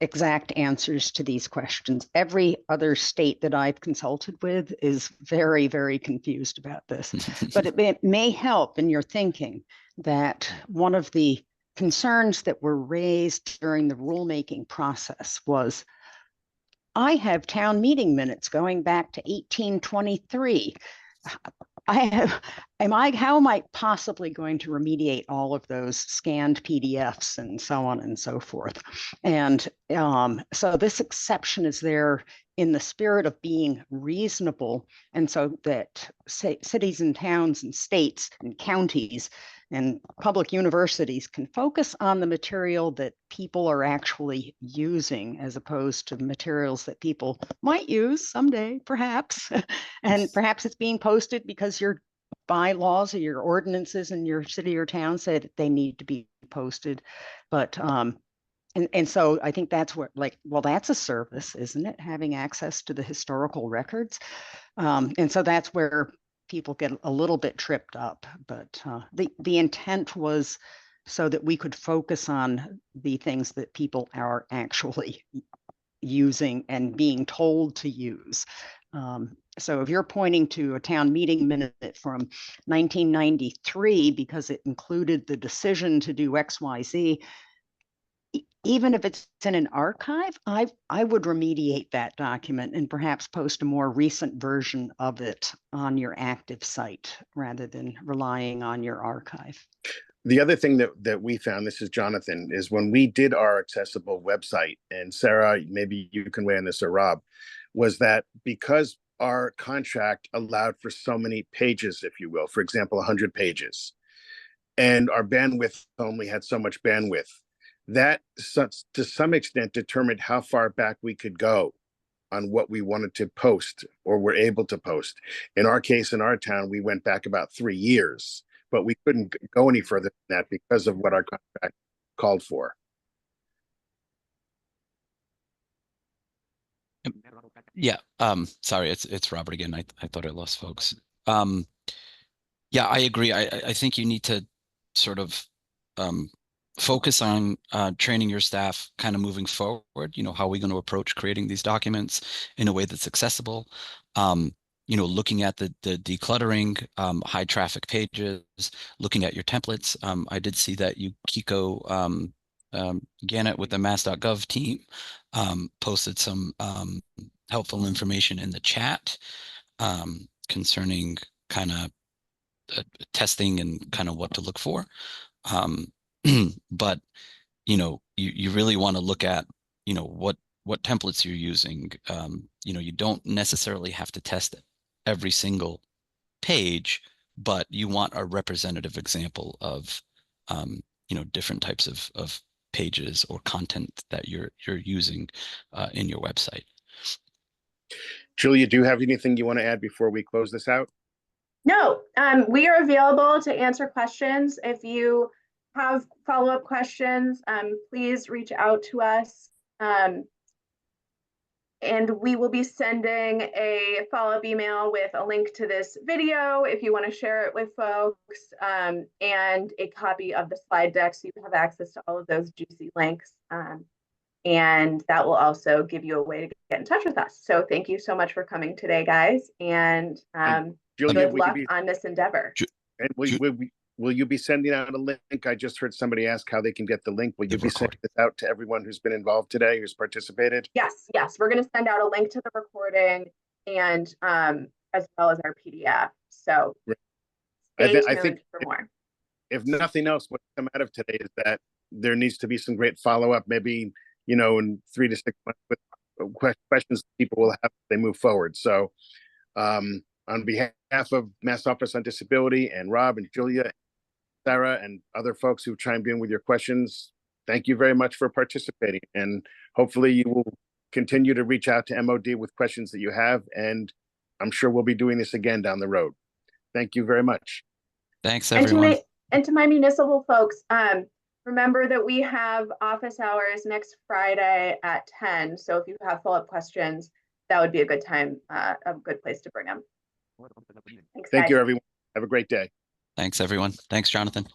exact answers to these questions. Every other state that I've consulted with is very, very confused about this. But it may help in your thinking that one of the concerns that were raised during the rulemaking process was, I have town meeting minutes going back to 1823. How am I possibly going to remediate all of those scanned PDFs and so on and so forth? And so this exception is there in the spirit of being reasonable, and so that cities and towns and states and counties and public universities can focus on the material that people are actually using, as opposed to materials that people might use someday, perhaps. And perhaps it's being posted because your bylaws or your ordinances in your city or town say that they need to be posted. But and so I think that's where, like, well, that's a service, isn't it? Having access to the historical records. And so that's where people get a little bit tripped up. But the intent was so that we could focus on the things that people are actually using and being told to use. So if you're pointing to a town meeting minute from 1993 because it included the decision to do XYZ, even if it's in an archive, I would remediate that document and perhaps post a more recent version of it on your active site rather than relying on your archive. The other thing that we found, this is Jonathan, is when we did our accessible website, and Sarah, maybe you can weigh on this, or Rob, was that because our contract allowed for so many pages, if you will, for example, 100 pages, and our bandwidth only had so much bandwidth, that to some extent determined how far back we could go on what we wanted to post or were able to post. In our case, in our town, we went back about 3 years, but we couldn't go any further than that because of what our contract called for. Yeah, sorry, it's Robert again. I thought I lost folks. Yeah, I agree. I think you need to sort of focus on training your staff kind of moving forward. How are we going to approach creating these documents in a way that's accessible? Looking at the decluttering, high traffic pages, looking at your templates. I did see that Kiko Gannett with the mass.gov team posted some helpful information in the chat concerning kind of testing and kind of what to look for. But you really want to look at what templates you're using. You don't necessarily have to test every single page, but you want a representative example of different types of pages or content that you're using in your website. Julia, do you have anything you want to add before we close this out? No, we are available to answer questions. If you have follow-up questions, please reach out to us. And we will be sending a follow-up email with a link to this video if you want to share it with folks, and a copy of the slide deck so you have access to all of those juicy links. And that will also give you a way to get in touch with us. So thank you so much for coming today, guys. And Julia, good luck on this endeavor. And will you be sending out a link? I just heard somebody ask how they can get the link. Will you be sending this out to everyone who's been involved today, who's participated? Yes. We're going to send out a link to the recording and as well as our PDF. So stay tuned for more. If nothing else, what's come out of today is that there needs to be some great follow-up, maybe, in 3 to 6 months with questions people will have as they move forward. So on behalf of Mass Office on Disability and Rob and Julia, Sarah, and other folks who chimed in with your questions, thank you very much for participating. And hopefully you will continue to reach out to MOD with questions that you have. And I'm sure we'll be doing this again down the road. Thank you very much. Thanks, everyone. And to my municipal folks, remember that we have office hours next Friday at 10. So if you have follow-up questions, that would be a good time, a good place to bring them. Thanks, Thank you, everyone. Have a great day. Thanks, everyone. Thanks, Jonathan.